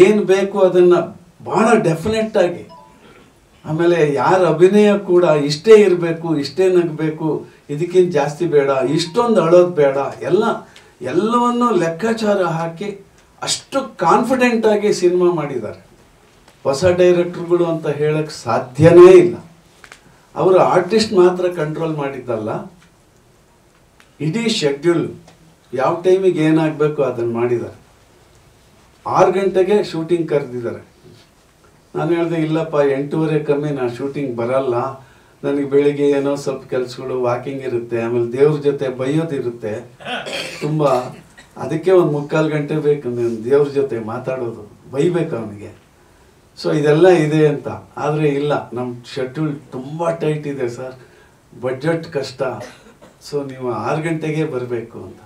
ಏನು ಬೇಕು ಅದನ್ನು ಬಹಳ ಡೆಫಿನೆಟ್ ಆಗಿ, ಆಮೇಲೆ ಯಾರ ಅಭಿನಯ ಕೂಡ ಇಷ್ಟೇ ಇರಬೇಕು, ಇಷ್ಟೇ ನಗಬೇಕು, ಇದಕ್ಕಿಂತ ಜಾಸ್ತಿ ಬೇಡ, ಇಷ್ಟೊಂದು ಅಳೋದು ಬೇಡ, ಎಲ್ಲವನ್ನು ಲೆಕ್ಕಾಚಾರ ಹಾಕಿ ಅಷ್ಟು ಕಾನ್ಫಿಡೆಂಟ್ ಆಗಿ ಸಿನಿಮಾ ಮಾಡಿದ್ದಾರೆ. ಹೊಸ ಡೈರೆಕ್ಟರ್ಗಳು ಅಂತ ಹೇಳಕ್ಕೆ ಸಾಧ್ಯನೇ ಇಲ್ಲ. ಅವರು ಆರ್ಟಿಸ್ಟ್ ಮಾತ್ರ ಕಂಟ್ರೋಲ್ ಮಾಡಿದ್ದಲ್ಲ, ಇಡೀ ಶೆಡ್ಯೂಲ್ ಯಾವ ಟೈಮಿಗೆ ಏನಾಗಬೇಕು ಅದನ್ನು ಮಾಡಿದ್ದಾರೆ. 6 ಗಂಟೆಗೆ ಶೂಟಿಂಗ್ ಕರೆದಿದ್ದಾರೆ. ನಾನು ಹೇಳಿದೆ, ಇಲ್ಲಪ್ಪ 8:30 ಕಮ್ಮಿ, ನಾನು ಶೂಟಿಂಗ್ ಬರಲ್ಲ, ನನಗೆ ಬೆಳಿಗ್ಗೆ ಏನೋ ಸ್ವಲ್ಪ ಕೆಲಸಗಳು, ವಾಕಿಂಗ್ ಇರುತ್ತೆ, ಆಮೇಲೆ ದೇವ್ರ ಜೊತೆ ಬೈಯೋದಿರುತ್ತೆ ತುಂಬ, ಅದಕ್ಕೆ ಒಂದು 3/4 ಗಂಟೆ ಬೇಕು ನಾನು ದೇವ್ರ ಜೊತೆ ಮಾತಾಡೋದು, ಬೈಬೇಕು ಅವನಿಗೆ. ಸೊ ಇದೆಲ್ಲ ಇದೆ ಅಂತ. ಆದರೆ ಇಲ್ಲ, ನಮ್ಮ ಶೆಡ್ಯೂಲ್ ತುಂಬ ಟೈಟ್ ಇದೆ ಸರ್, ಬಡ್ಜೆಟ್ ಕಷ್ಟ, ಸೊ ನೀವು 6 ಗಂಟೆಗೆ ಬರಬೇಕು ಅಂತ.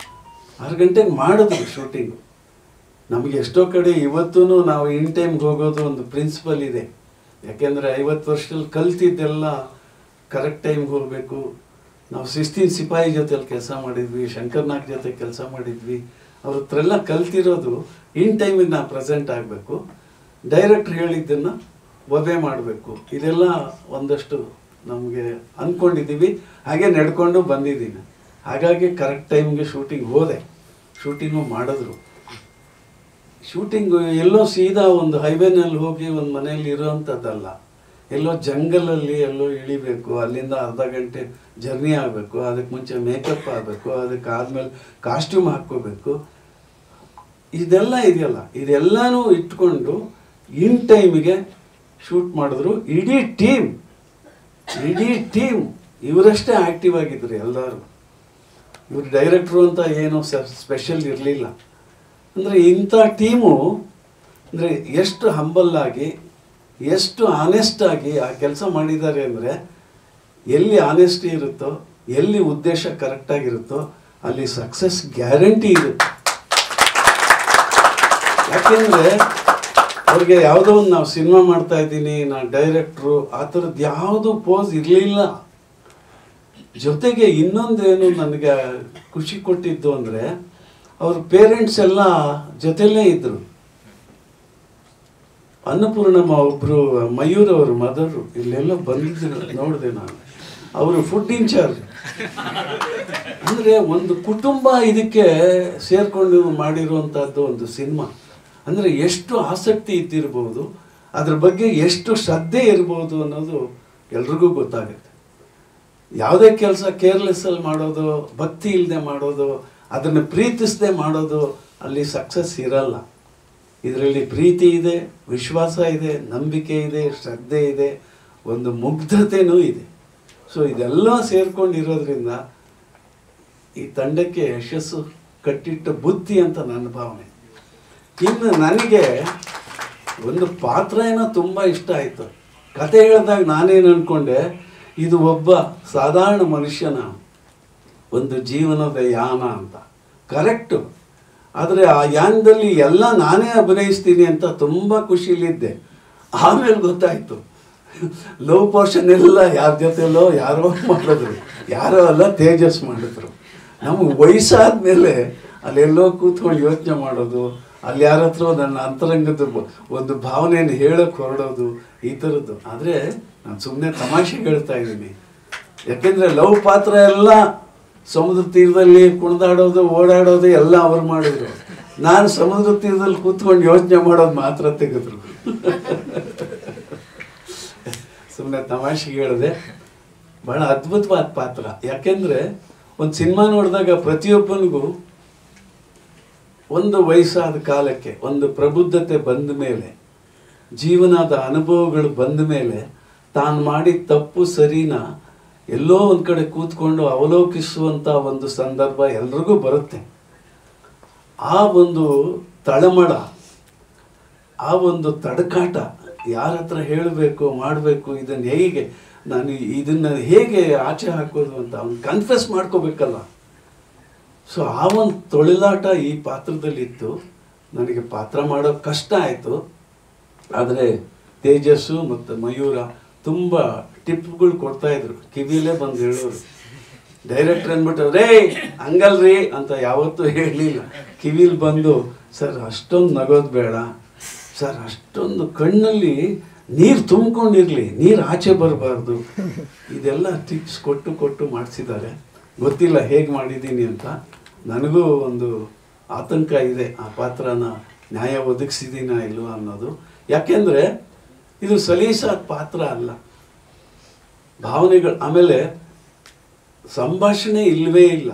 6 ಗಂಟೆಗೆ ಮಾಡಿದ್ರು ಶೂಟಿಂಗು. ನಮಗೆ ಎಷ್ಟೋ ಕಡೆ ಇವತ್ತೂ ನಾವು ಇನ್ ಟೈಮ್ಗೆ ಹೋಗೋದು ಒಂದು ಪ್ರಿನ್ಸಿಪಲ್ ಇದೆ. ಯಾಕೆಂದರೆ 50 ವರ್ಷದಲ್ಲಿ ಕಲ್ತಿದ್ದೆಲ್ಲ ಕರೆಕ್ಟ್ ಟೈಮ್ಗೆ ಹೋಗಬೇಕು. ನಾವು 16 ಸಿಪಾಯಿ ಜೊತೆಲಿ ಕೆಲಸ ಮಾಡಿದ್ವಿ, ಶಂಕರ್ನಾಗ್ ಜೊತೆ ಕೆಲಸ ಮಾಡಿದ್ವಿ. ಅವ್ರ ಹತ್ರ ಎಲ್ಲ ಕಲ್ತಿರೋದು ಇನ್ ಟೈಮಿಗೆ ನಾವು ಪ್ರೆಸೆಂಟ್ ಆಗಬೇಕು, ಡೈರೆಕ್ಟ್ರ್ ಹೇಳಿದ್ದನ್ನು ಒಬೆ ಮಾಡಬೇಕು. ಇದೆಲ್ಲ ಒಂದಷ್ಟು ನಮಗೆ ಅಂದ್ಕೊಂಡಿದ್ದೀವಿ, ಹಾಗೆ ನಡ್ಕೊಂಡು ಬಂದಿದ್ದೀನಿ. ಹಾಗಾಗಿ ಕರೆಕ್ಟ್ ಟೈಮ್ಗೆ ಶೂಟಿಂಗ್ ಹೋದೆ, ಶೂಟಿಂಗು ಮಾಡಿದ್ರು. ಶೂಟಿಂಗು ಎಲ್ಲೋ ಸೀದಾ ಒಂದು ಹೈವೇನಲ್ಲಿ ಹೋಗಿ ಒಂದು ಮನೆಯಲ್ಲಿ ಇರೋವಂಥದ್ದಲ್ಲ, ಎಲ್ಲೋ ಜಂಗಲಲ್ಲಿ ಎಲ್ಲೋ ಇಳಿಬೇಕು, ಅಲ್ಲಿಂದ ಅರ್ಧ ಗಂಟೆ ಜರ್ನಿ ಆಗಬೇಕು, ಅದಕ್ಕೆ ಮುಂಚೆ ಮೇಕಪ್ ಆಗಬೇಕು, ಅದಕ್ಕೆ ಆದಮೇಲೆ ಕಾಸ್ಟ್ಯೂಮ್ ಹಾಕ್ಕೋಬೇಕು, ಇದೆಲ್ಲ ಇದೆಯಲ್ಲ, ಇದೆಲ್ಲನೂ ಇಟ್ಕೊಂಡು ಇನ್ ಟೈಮಿಗೆ ಶೂಟ್ ಮಾಡಿದ್ರು. ಇಡೀ ಟೀಮ್ ಇವರಷ್ಟೇ ಆ್ಯಕ್ಟಿವ್ ಆಗಿದ್ರು ಎಲ್ಲರೂ. ಇವ್ರು ಡೈರೆಕ್ಟ್ರು ಅಂತ ಏನೋ ಸ್ಪೆಷಲ್ ಇರಲಿಲ್ಲ. ಅಂದರೆ ಇಂಥ ಟೀಮು ಅಂದರೆ ಎಷ್ಟು ಹಂಬಲ್ಲಾಗಿ, ಎಷ್ಟು ಆನೆಸ್ಟಾಗಿ ಆ ಕೆಲಸ ಮಾಡಿದ್ದಾರೆ ಅಂದರೆ, ಎಲ್ಲಿ ಆನೆಸ್ಟಿ ಇರುತ್ತೋ, ಎಲ್ಲಿ ಉದ್ದೇಶ ಕರೆಕ್ಟಾಗಿರುತ್ತೋ ಅಲ್ಲಿ ಸಕ್ಸಸ್ ಗ್ಯಾರಂಟಿ ಇರುತ್ತೆ. ಯಾಕೆಂದರೆ ಅವ್ರಿಗೆ ಯಾವುದೋ ಒಂದು ನಾವು ಸಿನಿಮಾ ಮಾಡ್ತಾ ಇದ್ದೀನಿ, ನಾನು ಡೈರೆಕ್ಟ್ರು, ಆ ಥರದ್ದು ಯಾವುದು ಪೋಸ್ ಇರಲಿಲ್ಲ. ಜೊತೆಗೆ ಇನ್ನೊಂದೇನು ನನಗೆ ಖುಷಿ ಕೊಟ್ಟಿದ್ದು ಅಂದರೆ, ಅವ್ರ ಪೇರೆಂಟ್ಸ್ ಎಲ್ಲ ಜೊತೆಲೇ ಇದ್ದರು. ಅನ್ನಪೂರ್ಣಮ್ಮ ಒಬ್ಬರು ಮಯೂರ್ ಅವ್ರ ಮದರು ಇಲ್ಲೆಲ್ಲ ಬಂದಿದ್ರು, ನೋಡಿದೆ ನಾನು. ಅವರು ಫುಡ್ ಇನ್ಚಾರ್ಜ್. ಅಂದರೆ ಒಂದು ಕುಟುಂಬ ಇದಕ್ಕೆ ಸೇರಿಕೊಂಡು ಮಾಡಿರುವಂಥದ್ದು ಒಂದು ಸಿನಿಮಾ. ಅಂದರೆ ಎಷ್ಟು ಆಸಕ್ತಿ ಇದ್ದಿರ್ಬೋದು, ಅದ್ರ ಬಗ್ಗೆ ಎಷ್ಟು ಶ್ರದ್ಧೆ ಇರ್ಬೋದು ಅನ್ನೋದು ಎಲ್ರಿಗೂ ಗೊತ್ತಾಗುತ್ತೆ. ಯಾವುದೇ ಕೆಲಸ ಕೇರ್ಲೆಸ್ಸಲ್ಲಿ ಮಾಡೋದು, ಭಕ್ತಿ ಇಲ್ಲದೆ ಮಾಡೋದು, ಅದನ್ನು ಪ್ರೀತಿಸದೆ ಮಾಡೋದು, ಅಲ್ಲಿ ಸಕ್ಸಸ್ ಇರಲ್ಲ. ಇದರಲ್ಲಿ ಪ್ರೀತಿ ಇದೆ, ವಿಶ್ವಾಸ ಇದೆ, ನಂಬಿಕೆ ಇದೆ, ಶ್ರದ್ಧೆ ಇದೆ, ಒಂದು ಮುಗ್ಧತೆಯೂ ಇದೆ. ಸೊ ಇದೆಲ್ಲ ಸೇರ್ಕೊಂಡಿರೋದ್ರಿಂದ ಈ ತಂಡಕ್ಕೆ ಯಶಸ್ಸು ಕಟ್ಟಿಟ್ಟ ಬುದ್ಧಿ ಅಂತ ನನ್ನ ಭಾವನೆ. ಇನ್ನು ನನಗೆ ಒಂದು ಪಾತ್ರ ಏನೋ ತುಂಬ ಇಷ್ಟ ಆಯಿತು. ಕತೆ ಹೇಳಿದಾಗ ನಾನೇನು ಅಂದ್ಕೊಂಡೆ, ಇದು ಒಬ್ಬ ಸಾಧಾರಣ ಮನುಷ್ಯನ ಒಂದು ಜೀವನದ ಯಾನ ಅಂತ. ಕರೆಕ್ಟು. ಆದರೆ ಆ ಯಾನದಲ್ಲಿ ಎಲ್ಲ ನಾನೇ ಅಭಿನಯಿಸ್ತೀನಿ ಅಂತ ತುಂಬ ಖುಷಿಲಿದ್ದೆ. ಆಮೇಲೆ ಗೊತ್ತಾಯಿತು, ಲವ್ ಪೋರ್ಷನ್ ಎಲ್ಲ ಯಾರ ಜೊತೆಲೋ ಯಾರೋ ಮಾಡಿದ್ರು, ಯಾರೋ ಅಲ್ಲ ತೇಜಸ್ ಮಾಡಿದ್ರು. ನಮಗೆ ವಯಸ್ಸಾದ ಮೇಲೆ ಅಲ್ಲೆಲ್ಲೋ ಕೂತ್ಕೊಂಡು ಯೋಚನೆ ಮಾಡೋದು, ಅಲ್ಲಿ ಯಾರ ಹತ್ರ ನನ್ನ ಅಂತರಂಗದ ಒಂದು ಭಾವನೆಯನ್ನು ಹೇಳೋಕ್ಕೆ ಹೊರಡೋದು, ಈ ಥರದ್ದು. ಆದರೆ ನಾನು ಸುಮ್ಮನೆ ತಮಾಷೆಗೆ ಹೇಳ್ತಾ ಇದ್ದೀನಿ. ಯಾಕೆಂದರೆ ಲವ್ ಪಾತ್ರ ಎಲ್ಲ ಸಮುದ್ರ ತೀರದಲ್ಲಿ ಕುಣಿದಾಡೋದು, ಓಡಾಡೋದು ಎಲ್ಲ ಅವ್ರು ಮಾಡಿದ್ರು. ನಾನು ಸಮುದ್ರ ತೀರದಲ್ಲಿ ಕೂತ್ಕೊಂಡು ಯೋಚನೆ ಮಾಡೋದು ಮಾತ್ರ ತೆಗೆದ್ರು. ಸುಮ್ಮನೆ ತಮಾಷೆಗೆ ಹೇಳಿದೆ. ಭಾಳ ಅದ್ಭುತವಾದ ಪಾತ್ರ. ಯಾಕೆಂದರೆ ಒಂದು ಸಿನಿಮಾ ನೋಡಿದಾಗ ಪ್ರತಿಯೊಬ್ಬನಿಗೂ ಒಂದು ವಯಸ್ಸಾದ ಕಾಲಕ್ಕೆ, ಒಂದು ಪ್ರಬುದ್ಧತೆ ಬಂದ ಮೇಲೆ, ಜೀವನದ ಅನುಭವಗಳು ಬಂದ ಮೇಲೆ, ತಾನು ಮಾಡಿದ ತಪ್ಪು ಸರಿನಾ ಎಲ್ಲೋ ಒಂದು ಕಡೆ ಕೂತ್ಕೊಂಡು ಅವಲೋಕಿಸುವಂಥ ಒಂದು ಸಂದರ್ಭ ಎಲ್ರಿಗೂ ಬರುತ್ತೆ. ಆ ಒಂದು ತಳಮಳ ಆ ಒಂದು ತಡಕಾಟ, ಯಾರ ಹತ್ರ ಹೇಳಬೇಕು ಮಾಡಬೇಕು, ಇದನ್ನು ಹೇಗೆ ನಾನು ಇದನ್ನು ಹೇಗೆ ಆಚೆ ಹಾಕೋದು ಅಂತ ಅವ್ನು ಕನ್ಫೆಸ್ ಮಾಡ್ಕೋಬೇಕಲ್ಲ. ಸೊ ಆ ಒಂದು ತೊಳಿಲಾಟ ಈ ಪಾತ್ರದಲ್ಲಿತ್ತು. ನನಗೆ ಪಾತ್ರ ಮಾಡೋ ಕಷ್ಟ ಆಯಿತು. ಆದರೆ ತೇಜಸ್ಸು ಮತ್ತು ಮಯೂರ ತುಂಬ ಟಿಪ್ಗಳು ಕೊಡ್ತಾಯಿದ್ರು, ಕಿವಿಲೇ ಬಂದು ಹೇಳೋರು. ಡೈರೆಕ್ಟ್ರ್ ಅಂದ್ಬಿಟ್ಟು ರೇ ಹಂಗಲ್ರಿ ಅಂತ ಯಾವತ್ತೂ ಹೇಳಲಿಲ್ಲ, ಕಿವಿಲಿ ಬಂದು ಸರ್ ಅಷ್ಟೊಂದು ನಗೋದು ಬೇಡ ಸರ್, ಅಷ್ಟೊಂದು ಕಣ್ಣಲ್ಲಿ ನೀರು ತುಂಬಿಕೊಂಡಿರಲಿ, ನೀರು ಆಚೆ ಬರಬಾರ್ದು, ಇದೆಲ್ಲ ಟಿಪ್ಸ್ ಕೊಟ್ಟು ಮಾಡಿಸಿದ್ದಾರೆ. ಗೊತ್ತಿಲ್ಲ ಹೇಗೆ ಮಾಡಿದ್ದೀನಿ ಅಂತ. ನನಗೂ ಒಂದು ಆತಂಕ ಇದೆ, ಆ ಪಾತ್ರನ ನ್ಯಾಯ ಒದಗಿಸಿದ್ದೀನ ಇಲ್ವ ಅನ್ನೋದು. ಯಾಕೆಂದರೆ ಇದು ಸಲೀಸಾದ ಪಾತ್ರ ಅಲ್ಲ, ಭಾವನೆಗಳು. ಆಮೇಲೆ ಸಂಭಾಷಣೆ ಇಲ್ಲವೇ ಇಲ್ಲ.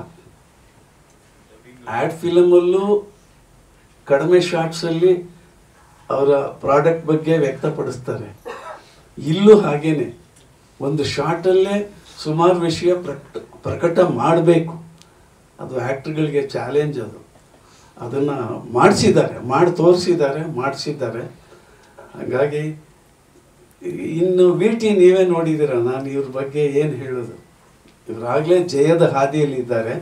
ಆ್ಯಡ್ ಫಿಲಮಲ್ಲೂ ಕಡಿಮೆ ಶಾರ್ಟ್ಸಲ್ಲಿ ಅವರ ಪ್ರಾಡಕ್ಟ್ ಬಗ್ಗೆ ವ್ಯಕ್ತಪಡಿಸ್ತಾರೆ. ಇಲ್ಲೂ ಹಾಗೇನೆ ಒಂದು ಶಾರ್ಟಲ್ಲೇ ಸುಮಾರು ವಿಷಯ ಪ್ರಕಟ ಮಾಡಬೇಕು. ಅದು ಆ್ಯಕ್ಟ್ರ್ಗಳಿಗೆ ಚಾಲೆಂಜ್. ಅದನ್ನು ಮಾಡಿ ತೋರಿಸಿದ್ದಾರೆ. ಹಾಗಾಗಿ ಇನ್ನು VT ನೀವೇ ನೋಡಿದ್ದೀರ, ನಾನು ಇವ್ರ ಬಗ್ಗೆ ಏನು ಹೇಳೋದು. ಇವರಾಗಲೇ ಜಯದ ಹಾದಿಯಲ್ಲಿದ್ದಾರೆ.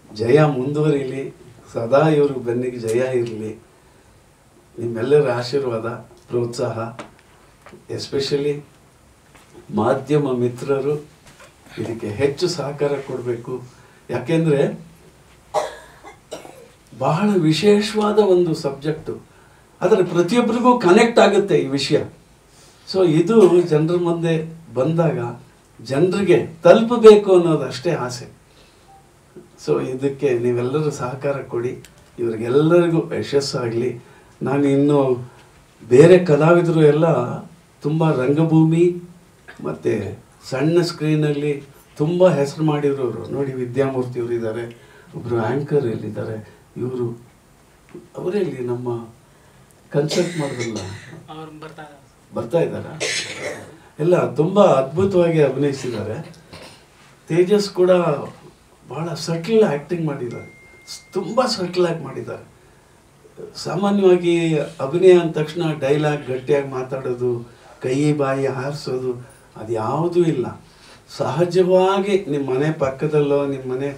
ಜಯ ಮುಂದುವರಿಲಿ, ಸದಾ ಇವ್ರ ಬೆನ್ನಿಗೆ ಜಯ ಇರಲಿ. ನಿಮ್ಮೆಲ್ಲರ ಆಶೀರ್ವಾದ, ಪ್ರೋತ್ಸಾಹ, ಎಸ್ಪೆಷಲಿ ಮಾಧ್ಯಮ ಮಿತ್ರರು ಇದಕ್ಕೆ ಹೆಚ್ಚು ಸಹಕಾರ ಕೊಡಬೇಕು. ಯಾಕೆಂದರೆ ಬಹಳ ವಿಶೇಷವಾದ ಒಂದು ಸಬ್ಜೆಕ್ಟು, ಆದರೆ ಪ್ರತಿಯೊಬ್ಬರಿಗೂ ಕನೆಕ್ಟ್ ಆಗುತ್ತೆ ಈ ವಿಷಯ. ಸೊ ಇದು ಜನರ ಮುಂದೆ ಬಂದಾಗ ಜನರಿಗೆ ತಲುಪಬೇಕು ಅನ್ನೋದು ಅಷ್ಟೇ ಆಸೆ. ಸೊ ಇದಕ್ಕೆ ನೀವೆಲ್ಲರೂ ಸಹಕಾರ ಕೊಡಿ, ಇವರಿಗೆಲ್ಲರಿಗೂ ಯಶಸ್ಸಾಗಲಿ. ನಾನು ಇನ್ನು ಬೇರೆ ಕಲಾವಿದರು ಎಲ್ಲ ತುಂಬ ರಂಗಭೂಮಿ ಮತ್ತು ಸಣ್ಣ ಸ್ಕ್ರೀನಲ್ಲಿ ತುಂಬ ಹೆಸರು ಮಾಡಿರೋರು ನೋಡಿ. ವಿದ್ಯಾಮೂರ್ತಿಯವರು ಇದ್ದಾರೆ, ಒಬ್ಬರು ಆ್ಯಂಕರ್ ಎಲ್ಲಿದ್ದಾರೆ, ಇವರು ಅವರಲ್ಲಿ ನಮ್ಮ ಕನ್ಸಲ್ಟ್ ಮಾಡಿದ್ರಲ್ಲ ಬರ್ತಾ ಇದ್ದಾರಾ, ಎಲ್ಲ ತುಂಬ ಅದ್ಭುತವಾಗಿ ಅಭಿನಯಿಸಿದ್ದಾರೆ. ತೇಜಸ್ ಕೂಡ ಭಾಳ ಸಟಲ್ ಆ್ಯಕ್ಟಿಂಗ್ ಮಾಡಿದ್ದಾರೆ, ತುಂಬ ಸಟಲಾಗಿ ಮಾಡಿದ್ದಾರೆ. ಸಾಮಾನ್ಯವಾಗಿ ಅಭಿನಯ ಅಂದ ತಕ್ಷಣ ಡೈಲಾಗ್ ಗಟ್ಟಿಯಾಗಿ ಮಾತಾಡೋದು, ಕೈ ಬಾಯಿ ಹಾರಿಸೋದು, ಅದು ಯಾವುದೂ ಇಲ್ಲ. ಸಹಜವಾಗಿ ನಿಮ್ಮ ಮನೆ ಪಕ್ಕದಲ್ಲೋ, ನಿಮ್ಮ ಮನೆ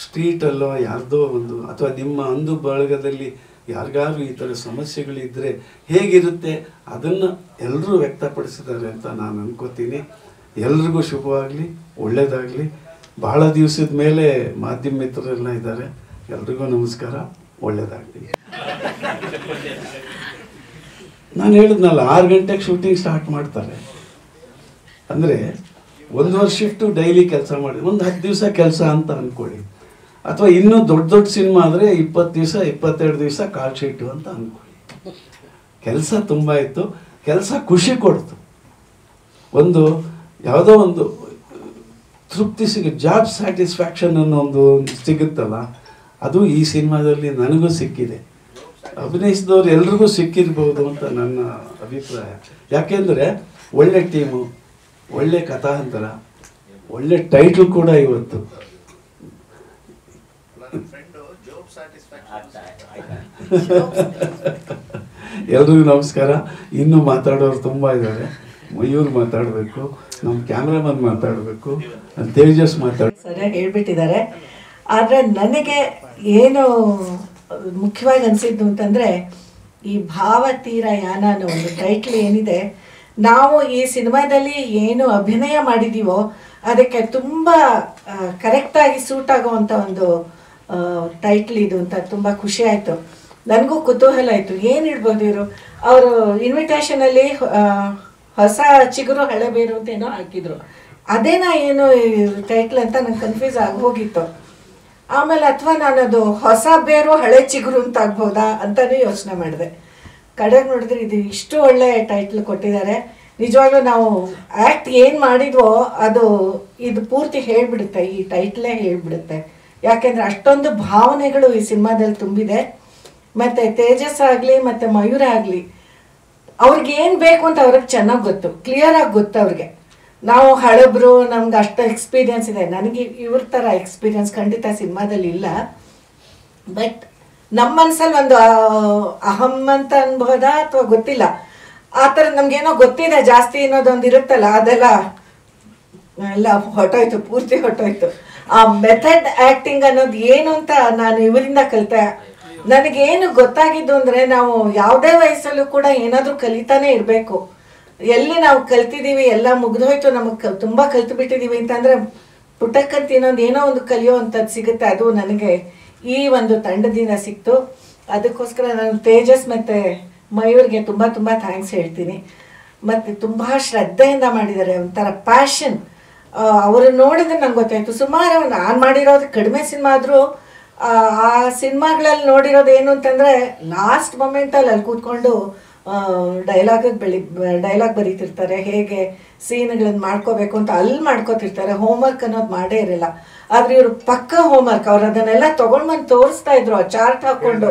ಸ್ಟ್ರೀಟಲ್ಲೋ ಯಾರ್ದೋ ಒಂದು, ಅಥವಾ ನಿಮ್ಮ ಅಂದು ಬಳಗದಲ್ಲಿ ಯಾರಿಗಾರು ಈ ಥರ ಸಮಸ್ಯೆಗಳಿದ್ದರೆ ಹೇಗಿರುತ್ತೆ ಅದನ್ನು ಎಲ್ಲರೂ ವ್ಯಕ್ತಪಡಿಸಿದ್ದಾರೆ ಅಂತ ನಾನು ಅನ್ಕೋತೀನಿ. ಎಲ್ರಿಗೂ ಶುಭವಾಗಲಿ, ಒಳ್ಳೆಯದಾಗಲಿ. ಭಾಳ ದಿವಸದ ಮೇಲೆ ಮಾಧ್ಯಮ ಮಿತ್ರರೆಲ್ಲ ಇದ್ದಾರೆ, ಎಲ್ರಿಗೂ ನಮಸ್ಕಾರ, ಒಳ್ಳೆಯದಾಗಲಿ. ನಾನು ಹೇಳಿದ್ನಲ್ಲ 6 ಗಂಟೆಗೆ ಶೂಟಿಂಗ್ ಸ್ಟಾರ್ಟ್ ಮಾಡ್ತಾರೆ ಅಂದರೆ 1 ವರ್ಷ ಶಿಫ್ಟು ಡೈಲಿ ಕೆಲಸ ಮಾಡಿ, ಒಂದು 10 ದಿವಸ ಕೆಲಸ ಅಂತ ಅಂದ್ಕೊಳ್ಳಿ. ಅಥವಾ ಇನ್ನೂ ದೊಡ್ಡ ಸಿನಿಮಾ ಆದರೆ 20 ದಿವಸ 22 ದಿವಸ ಕಾಲ್ ಶೀಟು ಅಂತ ಅಂದ್ಕೊಳ್ಳಿ. ಕೆಲಸ ತುಂಬ ಇತ್ತು, ಕೆಲಸ ಖುಷಿ ಕೊಡ್ತು. ಒಂದು ಯಾವುದೋ ಒಂದು ತೃಪ್ತಿ ಜಾಬ್ ಸ್ಯಾಟಿಸ್ಫ್ಯಾಕ್ಷನ್ ಅನ್ನೋ ಒಂದು ಸಿಗುತ್ತಲ್ಲ, ಅದು ಈ ಸಿನಿಮಾದಲ್ಲಿ ನನಗೂ ಸಿಕ್ಕಿದೆ. ಅಭಿನಯಿಸಿದವ್ರು ಎಲ್ರಿಗೂ ಸಿಕ್ಕಿರ್ಬೋದು ಅಂತ ನನ್ನ ಅಭಿಪ್ರಾಯ. ಯಾಕೆಂದರೆ ಒಳ್ಳೆ ಟೀಮು, ಒಳ್ಳೆ ಕಥಾಂತರ, ಒಳ್ಳೆ ಟೈಟ್ಲ್ ಕೂಡ ಇವತ್ತು. ಎಲ್ರಿಗೂ ನಮಸ್ಕಾರ. ಇನ್ನೂ ಮಾತಾಡೋರು ತುಂಬ ಇದ್ದಾರೆ. ಮಯೂರ್ ಮಾತಾಡಬೇಕು, ನಮ್ಮ ಕ್ಯಾಮ್ರಾಮನ್ ಮಾತಾಡಬೇಕು, ತೇಜಸ್ ಸರಿಯಾಗಿ ಹೇಳ್ಬಿಟ್ಟಿದ್ದಾರೆ. ಆದರೆ ನನಗೆ ಏನು ಮುಖ್ಯವಾಗಿ ಅನಿಸಿದ್ದು ಅಂತಂದರೆ, ಈ ಭಾವತೀರ ಯಾನ ಅನ್ನೋ ಒಂದು ಟೈಟ್ಲ್ ಏನಿದೆ, ನಾವು ಈ ಸಿನಿಮಾದಲ್ಲಿ ಏನು ಅಭಿನಯ ಮಾಡಿದ್ದೀವೋ ಅದಕ್ಕೆ ತುಂಬ ಕರೆಕ್ಟಾಗಿ ಸೂಟ್ ಆಗೋವಂಥ ಒಂದು ಟೈಟ್ಲ್ ಇದು ಅಂತ ತುಂಬ ಖುಷಿ ಆಯಿತು. ನನಗೂ ಕುತೂಹಲ ಆಯಿತು, ಏನಿಡ್ಬೋದು ಇವರು. ಅವರು ಇನ್ವಿಟೇಷನಲ್ಲಿ ಹೊಸ ಚಿಗುರು ಹಳೆ ಬೇರು ಅಂತ ಏನೋ ಹಾಕಿದ್ರು, ಅದೇನಾ ಏನು ಟೈಟ್ಲ್ ಅಂತ ನಂಗೆ ಕನ್ಫ್ಯೂಸ್ ಆಗಿ ಹೋಗಿತ್ತು. ಆಮೇಲೆ ಅಥವಾ ನಾನು ಅದು ಹೊಸ ಬೇರು ಹಳೆ ಚಿಗುರು ಅಂತ ಆಗ್ಬೋದಾ ಅಂತಲೂ ಯೋಚನೆ ಮಾಡಿದೆ. ಕಡೆಗೆ ನೋಡಿದ್ರೆ ಇದು ಇಷ್ಟು ಒಳ್ಳೆ ಟೈಟ್ಲ್ ಕೊಟ್ಟಿದ್ದಾರೆ. ನಿಜವಾಗ್ಲೂ ನಾವು ಆ್ಯಕ್ಟ್ ಏನು ಮಾಡಿದ್ವೋ ಅದು ಇದು ಪೂರ್ತಿ ಹೇಳಿಬಿಡುತ್ತೆ, ಈ ಟೈಟ್ಲೇ ಹೇಳಿಬಿಡುತ್ತೆ. ಯಾಕೆಂದರೆ ಅಷ್ಟೊಂದು ಭಾವನೆಗಳು ಈ ಸಿನಿಮಾದಲ್ಲಿ ತುಂಬಿದೆ. ಮತ್ತು ತೇಜಸ್ ಆಗಲಿ ಮತ್ತು ಮಯೂರ ಆಗಲಿ, ಅವ್ರಿಗೆ ಏನು ಬೇಕು ಅಂತ ಅವ್ರಿಗೆ ಚೆನ್ನಾಗಿ ಗೊತ್ತು, ಕ್ಲಿಯರಾಗಿ ಗೊತ್ತು ಅವ್ರಿಗೆ. ನಾವು ಹಳಬ್ರು, ನಮ್ಗೆ ಅಷ್ಟು ಎಕ್ಸ್ಪೀರಿಯನ್ಸ್ ಇದೆ. ನನಗೆ ಇವ್ರ ಥರ ಎಕ್ಸ್ಪೀರಿಯನ್ಸ್ ಖಂಡಿತ ಸಿನಿಮಾದಲ್ಲಿ ಇಲ್ಲ. ಬಟ್ ನಮ್ಮ ಮನಸ್ಸಲ್ಲಿ ಒಂದು ಅಹಂ ಅಂತ ಅನ್ಬೋದಾ ಅಥವಾ ಗೊತ್ತಿಲ್ಲ, ಆ ಥರ ನಮ್ಗೇನೋ ಗೊತ್ತಿದೆ ಜಾಸ್ತಿ ಅನ್ನೋದೊಂದು ಇರುತ್ತಲ್ಲ, ಅದೆಲ್ಲ ಎಲ್ಲ ಹೊಟ್ಟೋಯ್ತು, ಪೂರ್ತಿ ಹೊಟ್ಟೋಯ್ತು. ಆ ಮೆಥಡ್ ಆ್ಯಕ್ಟಿಂಗ್ ಅನ್ನೋದು ಏನು ಅಂತ ನಾನು ಇವರಿಂದ ಕಲಿತೆ. ನನಗೇನು ಗೊತ್ತಾಗಿದ್ದು ಅಂದರೆ, ನಾವು ಯಾವುದೇ ವಯಸ್ಸಲ್ಲೂ ಕೂಡ ಏನಾದರೂ ಕಲಿತಾನೆ ಇರಬೇಕು. ಎಲ್ಲಿ ನಾವು ಕಲ್ತಿದ್ದೀವಿ ಎಲ್ಲ ಮುಗಿದೋಯ್ತು, ನಮಗೆ ತುಂಬ ಕಲ್ತು ಬಿಟ್ಟಿದ್ದೀವಿ ಅಂತಂದರೆ ಪುಟಕ್ಕಂತ ಏನೋ ಒಂದು ಕಲಿಯೋ ಅಂಥದ್ದು ಸಿಗುತ್ತೆ. ಅದು ನನಗೆ ಈ ಒಂದು ತಂಡದಿಂದ ಸಿಕ್ತು. ಅದಕ್ಕೋಸ್ಕರ ನಾನು ತೇಜಸ್ ಮತ್ತು ಮಯೂರ್ಗೆ ತುಂಬ ತುಂಬ ಥ್ಯಾಂಕ್ಸ್ ಹೇಳ್ತೀನಿ. ಮತ್ತು ತುಂಬ ಶ್ರದ್ಧೆಯಿಂದ ಮಾಡಿದ್ದಾರೆ, ಒಂಥರ ಪ್ಯಾಷನ್. ಅವರು ನೋಡಿದ್ರೆ ನಂಗೆ ಗೊತ್ತಾಯಿತು. ಸುಮಾರು ನಾನು ಮಾಡಿರೋದು ಕಡಿಮೆ ಸಿನಿಮಾ ಆದರೂ ಆ ಸಿನಿಮಾಗಳಲ್ಲಿ ನೋಡಿರೋದು ಏನು ಅಂತಂದರೆ, ಲಾಸ್ಟ್ ಮೊಮೆಂಟಲ್ಲಿ ಅಲ್ಲಿ ಕೂತ್ಕೊಂಡು ಡೈಲಾಗ್ ಬರೀತಿರ್ತಾರೆ, ಹೇಗೆ ಸೀನ್ಗಳನ್ನು ಮಾಡ್ಕೋಬೇಕು ಅಂತ ಅಲ್ಲಿ ಮಾಡ್ಕೋತಿರ್ತಾರೆ. ಹೋಮ್ವರ್ಕ್ ಅನ್ನೋದು ಮಾಡೇ ಇರಲ್ಲ. ಆದರೆ ಇವರು ಪಕ್ಕ ಹೋಮ್ವರ್ಕ್, ಅವ್ರು ಅದನ್ನೆಲ್ಲ ತೊಗೊಂಡು ಬಂದು ತೋರಿಸ್ತಾ ಇದ್ರು, ಆ ಚಾರ್ಟ್ ಹಾಕ್ಕೊಂಡು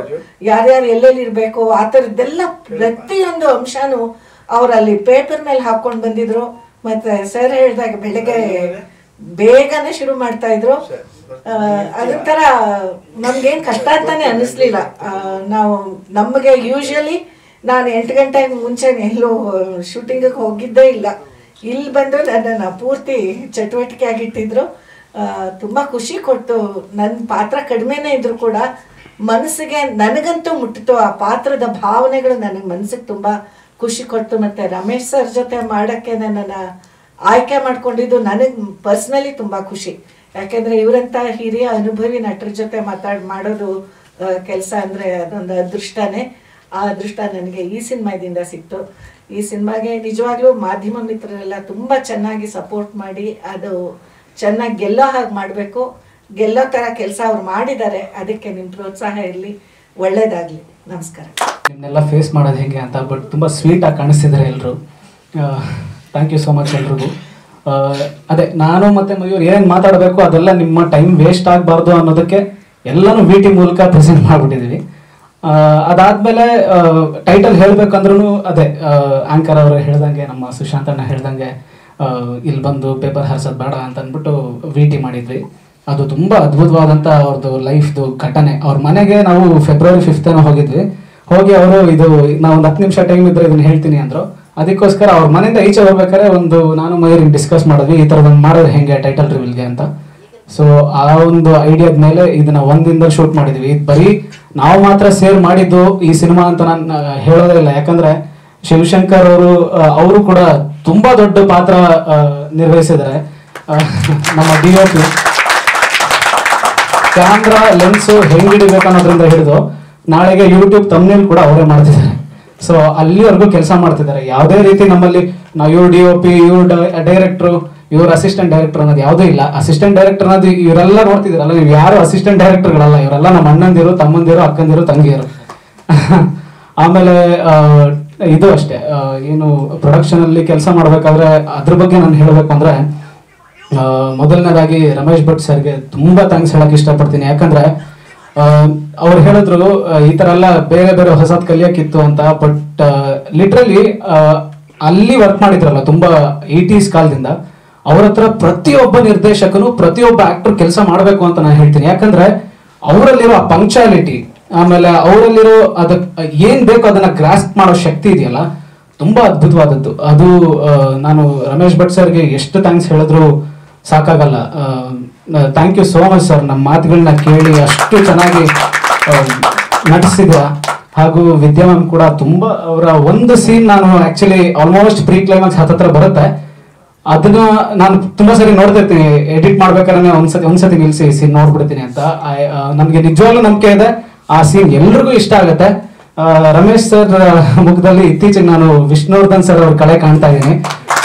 ಯಾರ್ಯಾರು ಎಲ್ಲೆಲ್ಲಿ ಇರಬೇಕು ಆ ಥರದ್ದೆಲ್ಲ ಪ್ರತಿಯೊಂದು ಅಂಶನೂ ಅವ್ರು ಅಲ್ಲಿ ಪೇಪರ್ ಮೇಲೆ ಹಾಕ್ಕೊಂಡು ಬಂದಿದ್ರು. ಮತ್ತು ಸರ್ ಹೇಳಿದಾಗ ಬೆಳಗ್ಗೆ ಬೇಗನೆ ಶುರು ಮಾಡ್ತಾ ಇದ್ರು. ಅದೊಂಥರ ನಮ್ಗೇನು ಕಷ್ಟ ಅಂತಾನೆ ಅನ್ನಿಸ್ಲಿಲ್ಲ. ನಮಗೆ ಯೂಶ್ವಲಿ ನಾನು 8 ಗಂಟೆ ಮುಂಚೆ ಎಲ್ಲೂ ಶೂಟಿಂಗಿಗೆ ಹೋಗಿದ್ದೇ ಇಲ್ಲ. ಇಲ್ಲಿ ಬಂದು ನನ್ನನ್ನು ಪೂರ್ತಿ ಚಟುವಟಿಕೆ ಆಗಿಟ್ಟಿದ್ರು. ತುಂಬ ಖುಷಿ ಕೊಟ್ಟು, ನನ್ನ ಪಾತ್ರ ಕಡಿಮೆನೇ ಇದ್ರು ಕೂಡ ಮನಸ್ಸಿಗೆ ನನಗಂತೂ ಮುಟ್ಟಿತು. ಆ ಪಾತ್ರದ ಭಾವನೆಗಳು ನನಗೆ ಮನಸ್ಸಿಗೆ ತುಂಬ ಖುಷಿ ಕೊಟ್ಟು. ಮತ್ತು ರಮೇಶ್ ಸರ್ ಜೊತೆ ಮಾಡೋಕ್ಕೆ ನನ್ನನ್ನು ಆಯ್ಕೆ ಮಾಡ್ಕೊಂಡಿದ್ದು ನನಗೆ ಪರ್ಸ್ನಲಿ ತುಂಬ ಖುಷಿ. ಯಾಕೆಂದರೆ ಇವರಂಥ ಹಿರಿಯ ಅನುಭವಿ ನಟರ ಜೊತೆ ಮಾಡೋದು ಕೆಲಸ ಅಂದರೆ ಅದೊಂದು ಅದೃಷ್ಟನೇ. ಆ ಅದೃಷ್ಟ ನನಗೆ ಈ ಸಿನಿಮಾದಿಂದ ಸಿಕ್ತು. ಈ ಸಿನಿಮಾಗೆ ನಿಜವಾಗ್ಲೂ ಮಾಧ್ಯಮ ಮಿತ್ರರೆಲ್ಲ ತುಂಬ ಚೆನ್ನಾಗಿ ಸಪೋರ್ಟ್ ಮಾಡಿ ಅದು ಚೆನ್ನಾಗಿ ಗೆಲ್ಲೋ ಹಾಗೆ ಮಾಡಬೇಕು. ಗೆಲ್ಲೋ ಥರ ಕೆಲಸ ಅವ್ರು ಮಾಡಿದ್ದಾರೆ. ಅದಕ್ಕೆ ನಿಮ್ಮ ಪ್ರೋತ್ಸಾಹ ಇರಲಿ, ಒಳ್ಳೆಯದಾಗಲಿ. ನಮಸ್ಕಾರ. ನಿಮ್ಮನ್ನೆಲ್ಲ ಫೇಸ್ ಮಾಡೋದು ಹೇಗೆ ಅಂತ, ಬಟ್ ತುಂಬ ಸ್ವೀಟಾಗಿ ಕಾಣಿಸ್ತಿದ್ದಾರೆ ಎಲ್ಲರೂ. ಥ್ಯಾಂಕ್ ಯು ಸೋ ಮಚ್ ಎಲ್ರಿಗೂ. ಅದೇ ನಾನು ಮತ್ತು ಮಯೂರ್ ಏನೇನು ಮಾತಾಡಬೇಕು ಅದೆಲ್ಲ ನಿಮ್ಮ ಟೈಮ್ ವೇಸ್ಟ್ ಆಗಬಾರ್ದು ಅನ್ನೋದಕ್ಕೆ ಎಲ್ಲನೂ VT ಮೂಲಕ ಪ್ರೆಸೆಂಟ್ ಮಾಡಿಬಿಟ್ಟಿದ್ದೀವಿ. ಅದಾದಮೇಲೆ ಟೈಟಲ್ ಹೇಳಬೇಕಂದ್ರೂ ಅದೇ ಆ್ಯಂಕರ್ ಅವರು ಹೇಳ್ದಂಗೆ, ನಮ್ಮ ಸುಶಾಂತ್ ಅಣ್ಣ ಹೇಳ್ದಂಗೆ ಇಲ್ಲಿ ಬಂದು ಪೇಪರ್ ಹಾರಿಸೋದು ಬೇಡ ಅಂತ ಅಂದ್ಬಿಟ್ಟು VT ಮಾಡಿದ್ವಿ. ಅದು ತುಂಬ ಅದ್ಭುತವಾದಂಥ ಅವ್ರದ್ದು ಲೈಫ್ದು ಘಟನೆ. ಅವ್ರ ಮನೆಗೆ ನಾವು February 5th ಹೋಗಿದ್ವಿ. ಹೋಗಿ ಅವರು ನಾವು ಒಂದು 10 ನಿಮಿಷ ಟೈಮ್ ಇದ್ದರೆ ಇದನ್ನು ಹೇಳ್ತೀನಿ ಅಂದರು. ಅದಕ್ಕೋಸ್ಕರ ಅವ್ರ ಮನೆಯಿಂದ ಈಚೆ ಹೋಗ್ಬೇಕಾದ್ರೆ ನಾನು ಮಯೂರ್ ಡಿಸ್ಕಸ್ ಮಾಡಿದ್ವಿ, ಈ ಥರದೊಂದು ಮಾಡೋದು ಹೇಗೆ ಟೈಟಲ್ ರಿವೀಲ್ಗೆ ಅಂತ. ಸೊ ಆ ಒಂದು ಐಡಿಯಾದ ಮೇಲೆ ಇದನ್ನ 1 ದಿನದಲ್ಲಿ ಶೂಟ್ ಮಾಡಿದ್ವಿ. ಇದು ಬರೀ ನಾವು ಮಾತ್ರ ಸೇರ್ ಮಾಡಿದ್ದು ಈ ಸಿನಿಮಾ ಅಂತ ನಾನು ಹೇಳೋದೇ ಇಲ್ಲ. ಯಾಕಂದ್ರೆ ಶಿವಶಂಕರ್ ಅವರು ಕೂಡ ತುಂಬಾ ದೊಡ್ಡ ಪಾತ್ರ ನಿರ್ವಹಿಸಿದ್ದಾರೆ. ನಮ್ಮ DOP ಕ್ಯಾಮ್ರಾ ಲೆನ್ಸು ಹೆಂಗ್ ಹಿಡಿಬೇಕು ಅನ್ನೋದ್ರಿಂದ ಹಿಡಿದು ನಾಳೆಗೆ ಯೂಟ್ಯೂಬ್ ತಮ್ನೇಲ್ ಕೂಡ ಅವರೇ ಮಾಡ್ತಿದ್ದಾರೆ. ಸೊ ಅಲ್ಲಿವರೆಗೂ ಕೆಲಸ ಮಾಡ್ತಿದ್ದಾರೆ. ಯಾವುದೇ ರೀತಿ ನಮ್ಮಲ್ಲಿ ನಾವು ಇವ್ರು DOP, ಇವ್ರು ಡೈರೆಕ್ಟ್ರು, ಇವ್ರ ಅಸಿಸ್ಟೆಂಟ್ ಡೈರೆಕ್ಟರ್ ಅನ್ನೋದು ಯಾವುದೂ ಇಲ್ಲ. ಅಸಿಸ್ಟೆಂಟ್ ಡೈರೆಕ್ಟರ್ ಅನ್ನೋದು ಇವರೆಲ್ಲ ನೋಡ್ತಿದ್ದೀರಲ್ಲ, ನೀವು ಯಾರು ಅಸಿಸ್ಟೆಂಟ್ ಡೈರೆಕ್ಟರ್ಗಳಲ್ಲ, ಇವರೆಲ್ಲ ನಮ್ಮ ಅಣ್ಣಂದಿರು, ತಮ್ಮಂದಿರು, ಅಕ್ಕಂದಿರು, ತಂಗಿಯರು. ಆಮೇಲೆ ಇದು ಅಷ್ಟೇ, ಏನು ಪ್ರೊಡಕ್ಷನ್ ಅಲ್ಲಿ ಕೆಲಸ ಮಾಡ್ಬೇಕಾದ್ರೆ ಅದ್ರ ಬಗ್ಗೆ ನಾನು ಹೇಳಬೇಕು ಅಂದ್ರೆ, ಮೊದಲನೇದಾಗಿ ರಮೇಶ್ ಭಟ್ ಸರ್ಗೆ ತುಂಬಾ ಥ್ಯಾಂಕ್ಸ್ ಹೇಳಕ್ ಇಷ್ಟಪಡ್ತೀನಿ. ಯಾಕಂದ್ರೆ ಅವ್ರು ಹೇಳಿದ್ರು ಈ ತರ ಎಲ್ಲ ಬೇರೆ ಬೇರೆ ಹೊಸದ್ ಕಲಿಯಕ್ಕಿತ್ತು ಅಂತ. ಬಟ್ ಲಿಟ್ರಲಿ ಅಲ್ಲಿ ವರ್ಕ್ ಮಾಡಿದ್ರಲ್ಲ ತುಂಬಾ 80s ಕಾಲದಿಂದ, ಅವ್ರ ಹತ್ರ ಪ್ರತಿಯೊಬ್ಬ ನಿರ್ದೇಶಕನು ಪ್ರತಿಯೊಬ್ಬ ಆಕ್ಟರ್ ಕೆಲಸ ಮಾಡಬೇಕು ಅಂತ ನಾನು ಹೇಳ್ತೀನಿ. ಯಾಕಂದ್ರೆ ಅವರಲ್ಲಿರೋ ಆ ಪಂಕ್ಚುಯಾಲಿಟಿ, ಆಮೇಲೆ ಅವರಲ್ಲಿರೋ ಏನ್ ಬೇಕು ಅದನ್ನ ಗ್ರಾಸ್ಪ್ ಮಾಡೋ ಶಕ್ತಿ ಇದೆಯಲ್ಲ, ತುಂಬಾ ಅದ್ಭುತವಾದದ್ದು. ಅದು ನಾನು ರಮೇಶ್ ಭಟ್ ಸರ್ಗೆ ಎಷ್ಟು ಥ್ಯಾಂಕ್ಸ್ ಹೇಳಿದ್ರು ಸಾಕಾಗಲ್ಲ. Thank you so much sir. ನಮ್ಮ ಮಾತುಗಳನ್ನ ಕೇಳಿ ಅಷ್ಟು ಚೆನ್ನಾಗಿ ನಟಿಸಿದ. ಹಾಗೂ ವಿದ್ಯಾ ಮ್ಯಾಮ್ ಕೂಡ ತುಂಬಾ, ಅವರ ಒಂದು ಸೀನ್ ನಾನು ಆಕ್ಚುಲಿ ಆಲ್ಮೋಸ್ಟ್ ಪ್ರೀ ಕ್ಲೈಮ್ಯಾಕ್ಸ್ ಹತ್ತತ್ರ ಬರುತ್ತೆ, ಅದನ್ನ ನಾನು ತುಂಬಾ ಸರಿ ನೋಡ್ತಿರ್ತೀನಿ. ಎಡಿಟ್ ಮಾಡ್ಬೇಕಾದ್ರೆ ಒಂದ್ಸತಿ ನಿಲ್ಸಿ ಸೀನ್ ನೋಡ್ಬಿಡ್ತೀನಿ ಅಂತ. ನಮ್ಗೆ ನಿಜವಾಗ್ಲೂ ನಂಬಿಕೆ ಇದೆ ಆ ಸೀನ್ ಎಲ್ರಿಗೂ ಇಷ್ಟ ಆಗುತ್ತೆ. ರಮೇಶ್ ಸರ್ ಮುಖದಲ್ಲಿ ಇತ್ತೀಚೆಗೆ ನಾನು ವಿಷ್ಣುವರ್ಧನ್ ಸರ್ ಅವ್ರ ಕಳೆ ಕಾಣ್ತಾ ಇದ್ದೀನಿ.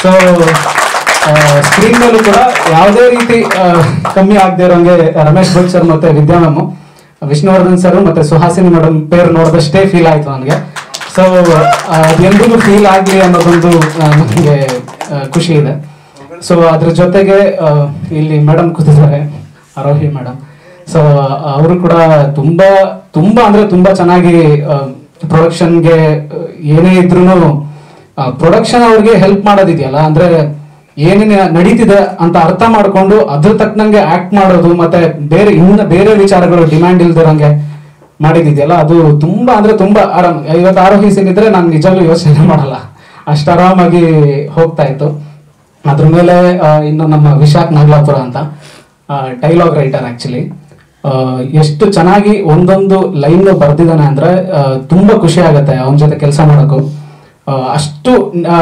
ಸೊ ಸ್ಕ್ರೀನ್ ಮೇಲೂ ಕೂಡ ಯಾವುದೇ ರೀತಿ ಕಮ್ಮಿ ಆಗದೆ ಇರೋಂಗೆ ರಮೇಶ್ ಭಟ್ ಸರ್ ಮತ್ತೆ ವಿದ್ಯಾ ಮ್ಯಾಮ್, ವಿಷ್ಣುವರ್ಧನ್ ಸರ್ ಮತ್ತೆ ಸುಹಾಸಿನಿ ಮೇಡಮ್ ಪೇರ್ ನೋಡಿದಷ್ಟೇ ಫೀಲ್ ಆಯ್ತು ನನಗೆ. ಸೊ ಎಲ್ರಿಗೂ ಫೀಲ್ ಆಗಲಿ ಅನ್ನೋದೊಂದು ನನಗೆ ಖುಷಿ ಇದೆ. ಸೊ ಅದ್ರ ಜೊತೆಗೆ ಇಲ್ಲಿ ಮೇಡಮ್ ಕೂತಿದ್ದಾರೆ, ಆರೋಹಿ ಮೇಡಮ್. ಸೊ ಅವರು ಕೂಡ ತುಂಬಾ ತುಂಬಾ ಅಂದ್ರೆ ತುಂಬಾ ಚೆನ್ನಾಗಿ ಪ್ರೊಡಕ್ಷನ್ಗೆ ಏನೇ ಇದ್ರೂ ಪ್ರೊಡಕ್ಷನ್ ಅವ್ರಿಗೆ ಹೆಲ್ಪ್ ಮಾಡೋದಿದೆಯಲ್ಲ, ಅಂದ್ರೆ ಏನೇನು ನಡೀತಿದೆ ಅಂತ ಅರ್ಥ ಮಾಡ್ಕೊಂಡು ಅದ್ರ ತಕ್ಕನಂಗೆ ಆಕ್ಟ್ ಮಾಡೋದು, ಮತ್ತೆ ಬೇರೆ ವಿಚಾರಗಳು ಡಿಮ್ಯಾಂಡ್ ಇಲ್ದಿರಂಗೆ ಮಾಡಿದ್ದಿದೆಯಲ್ಲ ಅದು ತುಂಬಾ ಅಂದ್ರೆ ತುಂಬಾ ಆರಾಮ್. ಇವತ್ತು ಆರೋಹಿ ಸೀನ್ ಇದ್ರೆ ನಾನು ನಿಜವಾಗ್ಲೂ ಯೋಚನೆ ಮಾಡಲ್ಲ, ಅಷ್ಟು ಆರಾಮಾಗಿ ಹೋಗ್ತಾ ಇತ್ತು. ಅದ್ರ ಮೇಲೆ ಇನ್ನು ನಮ್ಮ ವಿಶಾಖ್ ನಾಗಲಾಪುರ ಅಂತ ಡೈಲಾಗ್ ರೈಟರ್, ಆಕ್ಚುಲಿ ಎಷ್ಟು ಚೆನ್ನಾಗಿ ಒಂದೊಂದು ಲೈನ್ ಬರ್ದಿದ್ದಾನೆ ಅಂದ್ರೆ ತುಂಬಾ ಖುಷಿ ಆಗತ್ತೆ ಅವನ ಜೊತೆ ಕೆಲಸ ಮಾಡೋಕ್ಕೂ. ಅಷ್ಟು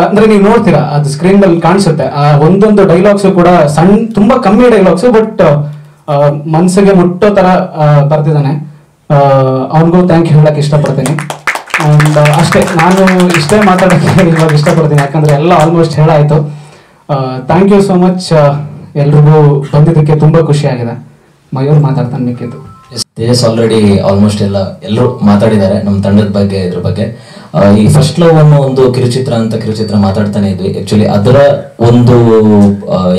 ಅಂದ್ರೆ ನೀವು ನೋಡ್ತೀರಾ ಅದು ಸ್ಕ್ರೀನ್ ಅಲ್ಲಿ ಕಾಣಿಸುತ್ತೆ, ಒಂದೊಂದು ಡೈಲಾಗ್ಸ್ ಕೂಡ ತುಂಬಾ ಕಮ್ಮಿ ಡೈಲಾಗ್ಸ್, ಬಟ್ ಮನ್ಸಿಗೆ ಮುಟ್ಟೋ ತರ ಬರ್ದಿದ್ದಾನೆ. ಅವನಿಗೂ ಥ್ಯಾಂಕ್ ಯು ಹೇಳಕ್ ಇಷ್ಟಪಡ್ತೀನಿ. ಅಂಡ್ ಅಷ್ಟೇ, ನಾನು ಇಷ್ಟೇ ಮಾತಾಡೋಕ್ಕೆ ಇವಾಗ ಇಷ್ಟಪಡ್ತೀನಿ, ಯಾಕಂದ್ರೆ ಎಲ್ಲ ಆಲ್ಮೋಸ್ಟ್ ಹೇಳಾಯ್ತು. Thank you so much. ಎಲ್ರಿಗೂ ಬಂದಿದ್ದಕ್ಕೆ ತುಂಬಾ ಖುಷಿ ಆಗಿದೆ. ಮಯೂರ್ ಮಾತಾಡ್ತಾನೆ ಮಿಕ್ಕಿದ್ದು. ತೇಜಸ್ ಆಲ್ರೆಡಿ ಆಲ್ಮೋಸ್ಟ್ ಎಲ್ಲರೂ ಮಾತಾಡಿದ್ದಾರೆ ನಮ್ಮ ತಂಡದ ಬಗ್ಗೆ, ಇದ್ರ ಬಗ್ಗೆ. ಈ ಫಸ್ಟ್ ಲವ್ ಅನ್ನೋ ಒಂದು ಕಿರುಚಿತ್ರ ಮಾತಾಡ್ತಾನೆ ಇದ್ವಿ. ಆಕ್ಚುಲಿ ಅದರ ಒಂದು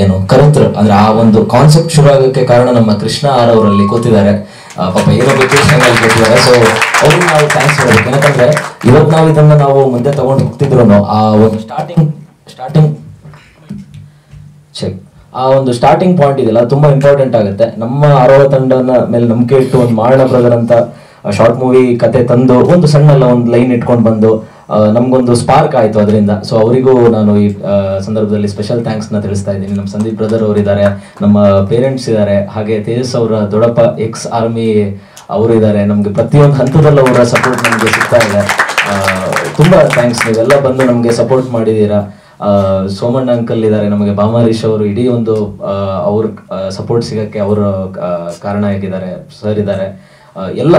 ಏನು ಕರುತ್ರ ಅಂದ್ರೆ ಆ ಒಂದು ಕಾನ್ಸೆಪ್ಟ್ ಶುರು ಆಗೋಕ್ಕೆ ಕಾರಣ ನಮ್ಮ ಕೃಷ್ಣ ಆರ್ ಅವರಲ್ಲಿ ಕೂತಿದ್ದಾರೆ. ಪಾಪ ಏನೋ ವೆಕೇಶನ್ ಅಲ್ಲಿ ಕೂತಿದ್ದಾರೆ. ಸೊ ಅವ್ರಿಗೆ ನಾವು ಥ್ಯಾಂಕ್ಸ್ ಹೇಳ್ಬೇಕು. ಯಾಕಂದ್ರೆ ಇವತ್ತು ನಾವು ಇದನ್ನ ನಾವು ಮುಂದೆ ತಗೊಂಡು ಹೋಗ್ತಿದ್ರು ಆ ಒಂದು ಸ್ಟಾರ್ಟಿಂಗ್ ಚೆಕ್ ಆ ಒಂದು ಸ್ಟಾರ್ಟಿಂಗ್ ಪಾಯಿಂಟ್ ಇದೆಯಲ್ಲ ತುಂಬಾ ಇಂಪಾರ್ಟೆಂಟ್ ಆಗುತ್ತೆ. ನಮ್ಮ ಆರೋಹ ತಂಡನ ಮೇಲೆ ನಂಬಿಕೆ ಇಟ್ಟು ಒಂದು ಮಾಡೋಣ ಬ್ರದರ್ ಅಂತ ಶಾರ್ಟ್ ಮೂವಿ ಕತೆ ತಂದು ಒಂದು ಸಣ್ಣಲ್ಲ ಒಂದು ಲೈನ್ ಇಟ್ಕೊಂಡು ಬಂದು ನಮ್ಗೊಂದು ಸ್ಪಾರ್ಕ್ ಆಯ್ತು ಅದರಿಂದ. ಸೊ ಅವರಿಗೂ ನಾನು ಈ ಸಂದರ್ಭದಲ್ಲಿ ಸ್ಪೆಷಲ್ ಥ್ಯಾಂಕ್ಸ್ ನ ತಿಳಿಸ್ತಾ ಇದ್ದೀನಿ. ನಮ್ಮ ಸಂದೀಪ್ ಬ್ರದರ್ ಅವರಿದ್ದಾರೆ, ನಮ್ಮ ಪೇರೆಂಟ್ಸ್ ಇದ್ದಾರೆ, ಹಾಗೆ ತೇಜಸ್ ಅವರ ದೊಡ್ಡಪ್ಪ ಎಕ್ಸ್ ಆರ್ಮಿ ಅವರು ಇದ್ದಾರೆ. ನಮ್ಗೆ ಪ್ರತಿಯೊಂದು ಹಂತದಲ್ಲೂ ಅವರ ಸಪೋರ್ಟ್ ನಮ್ಗೆ ಸಿಗ್ತಾ ಇದೆ. ತುಂಬಾ ಥ್ಯಾಂಕ್ಸ್, ನೀವೆಲ್ಲ ಬಂದು ನಮ್ಗೆ ಸಪೋರ್ಟ್ ಮಾಡಿದೀರಾ. ಸೋಮಣ್ಣ ಅಂಕಲ್ ಇದ್ದಾರೆ, ನಮಗೆ ಬಾಮಾರೀಶ್ ಅವರು ಇಡೀ ಒಂದು ಅವ್ರ ಸಪೋರ್ಟ್ ಸಿಗಕ್ಕೆ ಅವರು ಕಾರಣ ಆಗಿದ್ದಾರೆ. ಸರ್ ಇದ್ದಾರೆ, ಎಲ್ಲ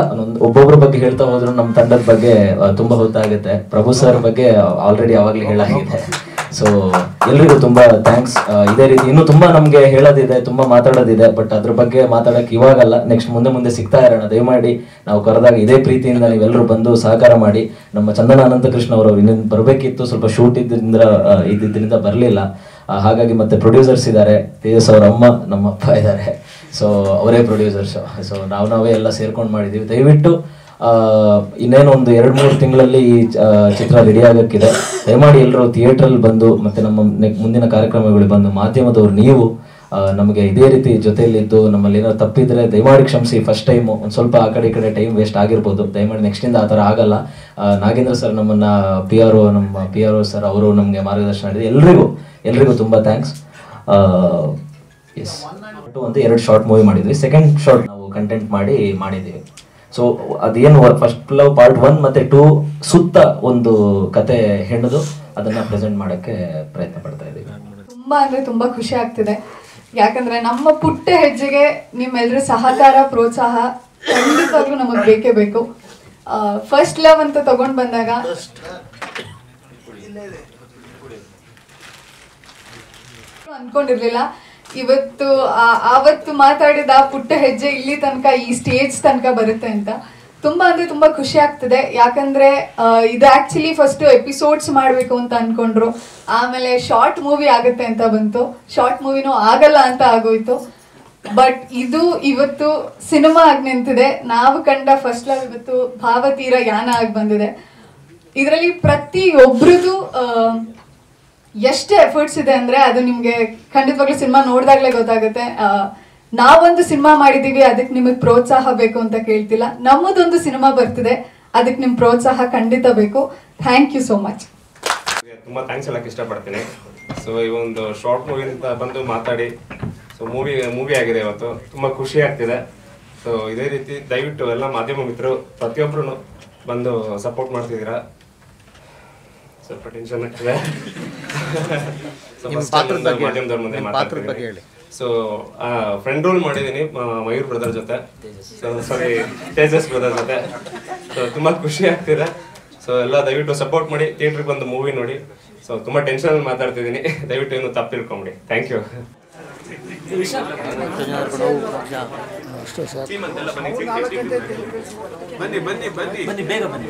ಒಬ್ಬೊಬ್ಬರ ಬಗ್ಗೆ ಹೇಳ್ತಾ ಹೋದ್ರು ನಮ್ಮ ತಂಡದ ಬಗ್ಗೆ ತುಂಬಾ ಹೊತ್ತಾಗುತ್ತೆ. ಪ್ರಭು ಸರ್ ಬಗ್ಗೆ ಆಲ್ರೆಡಿ ಆವಾಗಲೇ ಹೇಳಾಗಿದೆ. ಸೊ ಎಲ್ರಿಗೂ ತುಂಬಾ ಥ್ಯಾಂಕ್ಸ್. ಇದೇ ರೀತಿ ಇನ್ನೂ ತುಂಬಾ ನಮ್ಗೆ ಹೇಳೋದಿದೆ, ತುಂಬಾ ಮಾತಾಡೋದಿದೆ, ಬಟ್ ಅದ್ರ ಬಗ್ಗೆ ಮಾತಾಡಕ್ಕೆ ಇವಾಗಲ್ಲ, ನೆಕ್ಸ್ಟ್ ಮುಂದೆ ಸಿಗ್ತಾ ಇರೋಣ. ದಯಮಾಡಿ ನಾವು ಕರೆದಾಗ ಇದೇ ಪ್ರೀತಿಯಿಂದ ನೀವೆಲ್ಲರೂ ಬಂದು ಸಹಕಾರ ಮಾಡಿ. ನಮ್ಮ ಚಂದನ ಅನಂತಕೃಷ್ಣ ಅವರು ಇನ್ನೇನು ಬರಬೇಕಿತ್ತು, ಸ್ವಲ್ಪ ಶೂಟ್ ಇದ್ದಿದ್ದರಿಂದ ಬರಲಿಲ್ಲ. ಹಾಗಾಗಿ ಮತ್ತೆ ಪ್ರೊಡ್ಯೂಸರ್ಸ್ ಇದ್ದಾರೆ, ತೇಜಸ್ ಅವರ ಅಮ್ಮ ನಮ್ಮ ಅಪ್ಪ ಇದ್ದಾರೆ, ಸೊ ಅವರೇ ಪ್ರೊಡ್ಯೂಸರ್ಸ್. ಸೊ ನಾವೇ ಎಲ್ಲ ಸೇರ್ಕೊಂಡು ಮಾಡಿದ್ದೀವಿ. ದಯವಿಟ್ಟು ಇನ್ನೇನು ಒಂದು 2-3 ತಿಂಗಳಲ್ಲಿ ಈ ಚಿತ್ರ ರೆಡಿ ಆಗಕ್ಕಿದೆ. ದಯಮಾಡಿ ಎಲ್ಲರೂ ಥಿಯೇಟ್ರಲ್ಲಿ ಬಂದು ಮತ್ತೆ ನಮ್ಮ ಮುಂದಿನ ಕಾರ್ಯಕ್ರಮಗಳಿಗೆ ಬಂದು ಮಾಧ್ಯಮದವ್ರು ನೀವು ನಮಗೆ ಇದೇ ರೀತಿ ಜೊತೆಯಲ್ಲಿದ್ದು ನಮ್ಮಲ್ಲಿ ಏನಾದ್ರು ತಪ್ಪಿದ್ರೆ ದಯಮಾಡಿ ಕ್ಷಮಿಸಿ. ಫಸ್ಟ್ ಟೈಮ್ ಒಂದು ಸ್ವಲ್ಪ ಆ ಕಡೆ ಈ ಕಡೆ ಟೈಮ್ ವೇಸ್ಟ್ ಆಗಿರ್ಬೋದು, ದಯಮಾಡಿ ನೆಕ್ಸ್ಟಿಂದ ಆ ಥರ ಆಗಲ್ಲ. ನಾಗೇಂದ್ರ ಸರ್ ನಮ್ಮನ್ನ ನಮ್ಮ ಪಿ ಆರ್ ಒ ಸರ್ ಅವರು ನಮಗೆ ಮಾರ್ಗದರ್ಶನ ಮಾಡಿದ್ರು. ಎಲ್ರಿಗೂ ತುಂಬ ಥ್ಯಾಂಕ್ಸ್. ಎಸ್, ಒಂದು 2 ಶಾರ್ಟ್ ಮೂವಿ ಮಾಡಿದ್ವಿ. ಸೆಕೆಂಡ್ ಶಾರ್ಟ್ ನಾವು ಕಂಟೆಂಟ್ ಮಾಡಿದ್ದೀವಿ. ಸೊ ಅದೇನು ಫಸ್ಟ್ ಲವ್ ಪಾರ್ಟ್ 1 ಮತ್ತೆ 2 ಸುತ್ತ ಒಂದು ಕತೆ ಹೆಣೆದು ಅದನ್ನ ಪ್ರೆಸೆಂಟ್ ಮಾಡಕ್ಕೆ ಪ್ರಯತ್ನ ಪಡ್ತಾ ಇದ್ದೀವಿ. ತುಂಬಾ ಅಂದ್ರೆ ತುಂಬಾ ಖುಷಿ ಆಗ್ತಿದೆ. ಯಾಕಂದ್ರೆ ನಮ್ಮ ಪುಟ್ಟ ಹೆಜ್ಜೆಗೆ ನಿಮ್ಮೆಲ್ಲರ ಸಹಕಾರ ಪ್ರೋತ್ಸಾಹ ಖಂಡಿತವಾಗ್ಲೂ ನಮಗೆ ಬೇಕೇ ಬೇಕು. ಫಸ್ಟ್ ಲವ್ ಅಂತ ತಗೊಂಡ್ ಬಂದಾಗ ಅನ್ಕೊಂಡಿರ್ಲಿಲ್ಲ ಇವತ್ತು ಆವತ್ತು ಮಾತಾಡಿದ ಪುಟ್ಟ ಹೆಜ್ಜೆ ಇಲ್ಲಿ ತನಕ ಈ ಸ್ಟೇಜ್ ತನಕ ಬರುತ್ತೆ ಅಂತ. ತುಂಬಾ ಅಂದ್ರೆ ತುಂಬಾ ಖುಷಿ ಆಗ್ತಿದೆ. ಯಾಕಂದ್ರೆ ಇದು ಆಕ್ಚುಲಿ ಫಸ್ಟ್ ಎಪಿಸೋಡ್ಸ್ ಮಾಡ್ಬೇಕು ಅಂತ ಅನ್ಕೊಂಡ್ರು, ಆಮೇಲೆ ಶಾರ್ಟ್ ಮೂವಿ ಆಗುತ್ತೆ ಅಂತ ಬಂತು. ಶಾರ್ಟ್ ಮೂವಿನೂ ಆಗಲ್ಲ ಅಂತ ಆಗೋಯ್ತು. ಬಟ್ ಇದು ಇವತ್ತು ಸಿನಿಮಾ ಆಗಿ ನಿಂತಿದೆ. ನಾವು ಕಂಡ ಫಸ್ಟ್ ಲವ್ ಇವತ್ತು ಭಾವತೀರ ಯಾನ ಆಗಿ ಬಂದಿದೆ. ಇದರಲ್ಲಿ ಪ್ರತಿಯೊಬ್ರದ್ದು ಎಷ್ಟು ಎಫರ್ಟ್ಸ್ ಇದೆ ಅಂದ್ರೆ ಅದು ನಿಮ್ಗೆ ಖಂಡಿತವಾಗ್ಲೂ ಸಿನಿಮಾ ನೋಡಿದಾಗ್ಲೇ ಗೊತ್ತಾಗುತ್ತೆ. ನಾವೊಂದು ಸಿನಿಮಾ ಮಾಡಿದೀವಿ, ಅದಕ್ಕೆ ನಿಮಗೆ ಪ್ರೋತ್ಸಾಹ ಬೇಕು ಅಂತ ಕೇಳ್ತಿಲ್ಲ. ನಮ್ಮದೊಂದು ಸಿನಿಮಾ ಬರ್ತಿದೆ, ಅದಕ್ಕೆ ನಿಮ್ ಪ್ರೋತ್ಸಾಹ ಖಂಡಿತ ಬೇಕು. Thank you so much. ತುಂಬಾ ಥ್ಯಾಂಕ್ಸ್ ಹೇಳಕ್ ಇಷ್ಟಪಡ್ತೀನಿ. ಸೊ ಈ ಒಂದು ಶಾರ್ಟ್ ಮೂವಿ ಅಂತ ಬಂದು ಮಾತಾಡಿ ಸೊ ಮೂವಿ ಆಗಿದೆ ಇವತ್ತು. ತುಂಬಾ ಖುಷಿ ಆಗ್ತಿದೆ. ಸೊ ಇದೇ ರೀತಿ ದಯವಿಟ್ಟು ಎಲ್ಲ ಮಾಧ್ಯಮ ಮಿತ್ರರು ಪ್ರತಿಯೊಬ್ಬರು ಬಂದು ಸಪೋರ್ಟ್ ಮಾಡ್ತಿದ್ದೀರಾ. ಸ್ವಲ್ಪ ಟೆನ್ಷನ್ ಆಗ್ತಿದೆ. ಮಾಧ್ಯಮದವ್ರ ಮುಂದೆ ಮಾತಾಡ್ತಿದ್ದೀನಿ. ಸೊ ಫ್ರೆಂಡ್ ರೋಲ್ ಮಾಡಿದ್ದೀನಿ ಮಯೂರ್ ಬ್ರದರ್ ಜೊತೆ, ತೇಜಸ್ ಬ್ರದರ್ ಜೊತೆ. ಸೊ ತುಂಬಾ ಖುಷಿ ಆಗ್ತಿದೆ. ಸೊ ಎಲ್ಲ ದಯವಿಟ್ಟು ಸಪೋರ್ಟ್ ಮಾಡಿ, ಥಿಯೇಟ್ರಿಗೆ ಬಂದು ಮೂವಿ ನೋಡಿ. ಸೊ ತುಂಬಾ ಟೆನ್ಷನ್ ಅಲ್ಲಿ ಮಾತಾಡ್ತಿದ್ದೀನಿ, ದಯವಿಟ್ಟು ಏನು ತಪ್ಪು ತಿಳ್ಕೊಂಬಿಡಿ. Thank you. ಬನ್ನಿ ಬೇಗ ಬನ್ನಿ.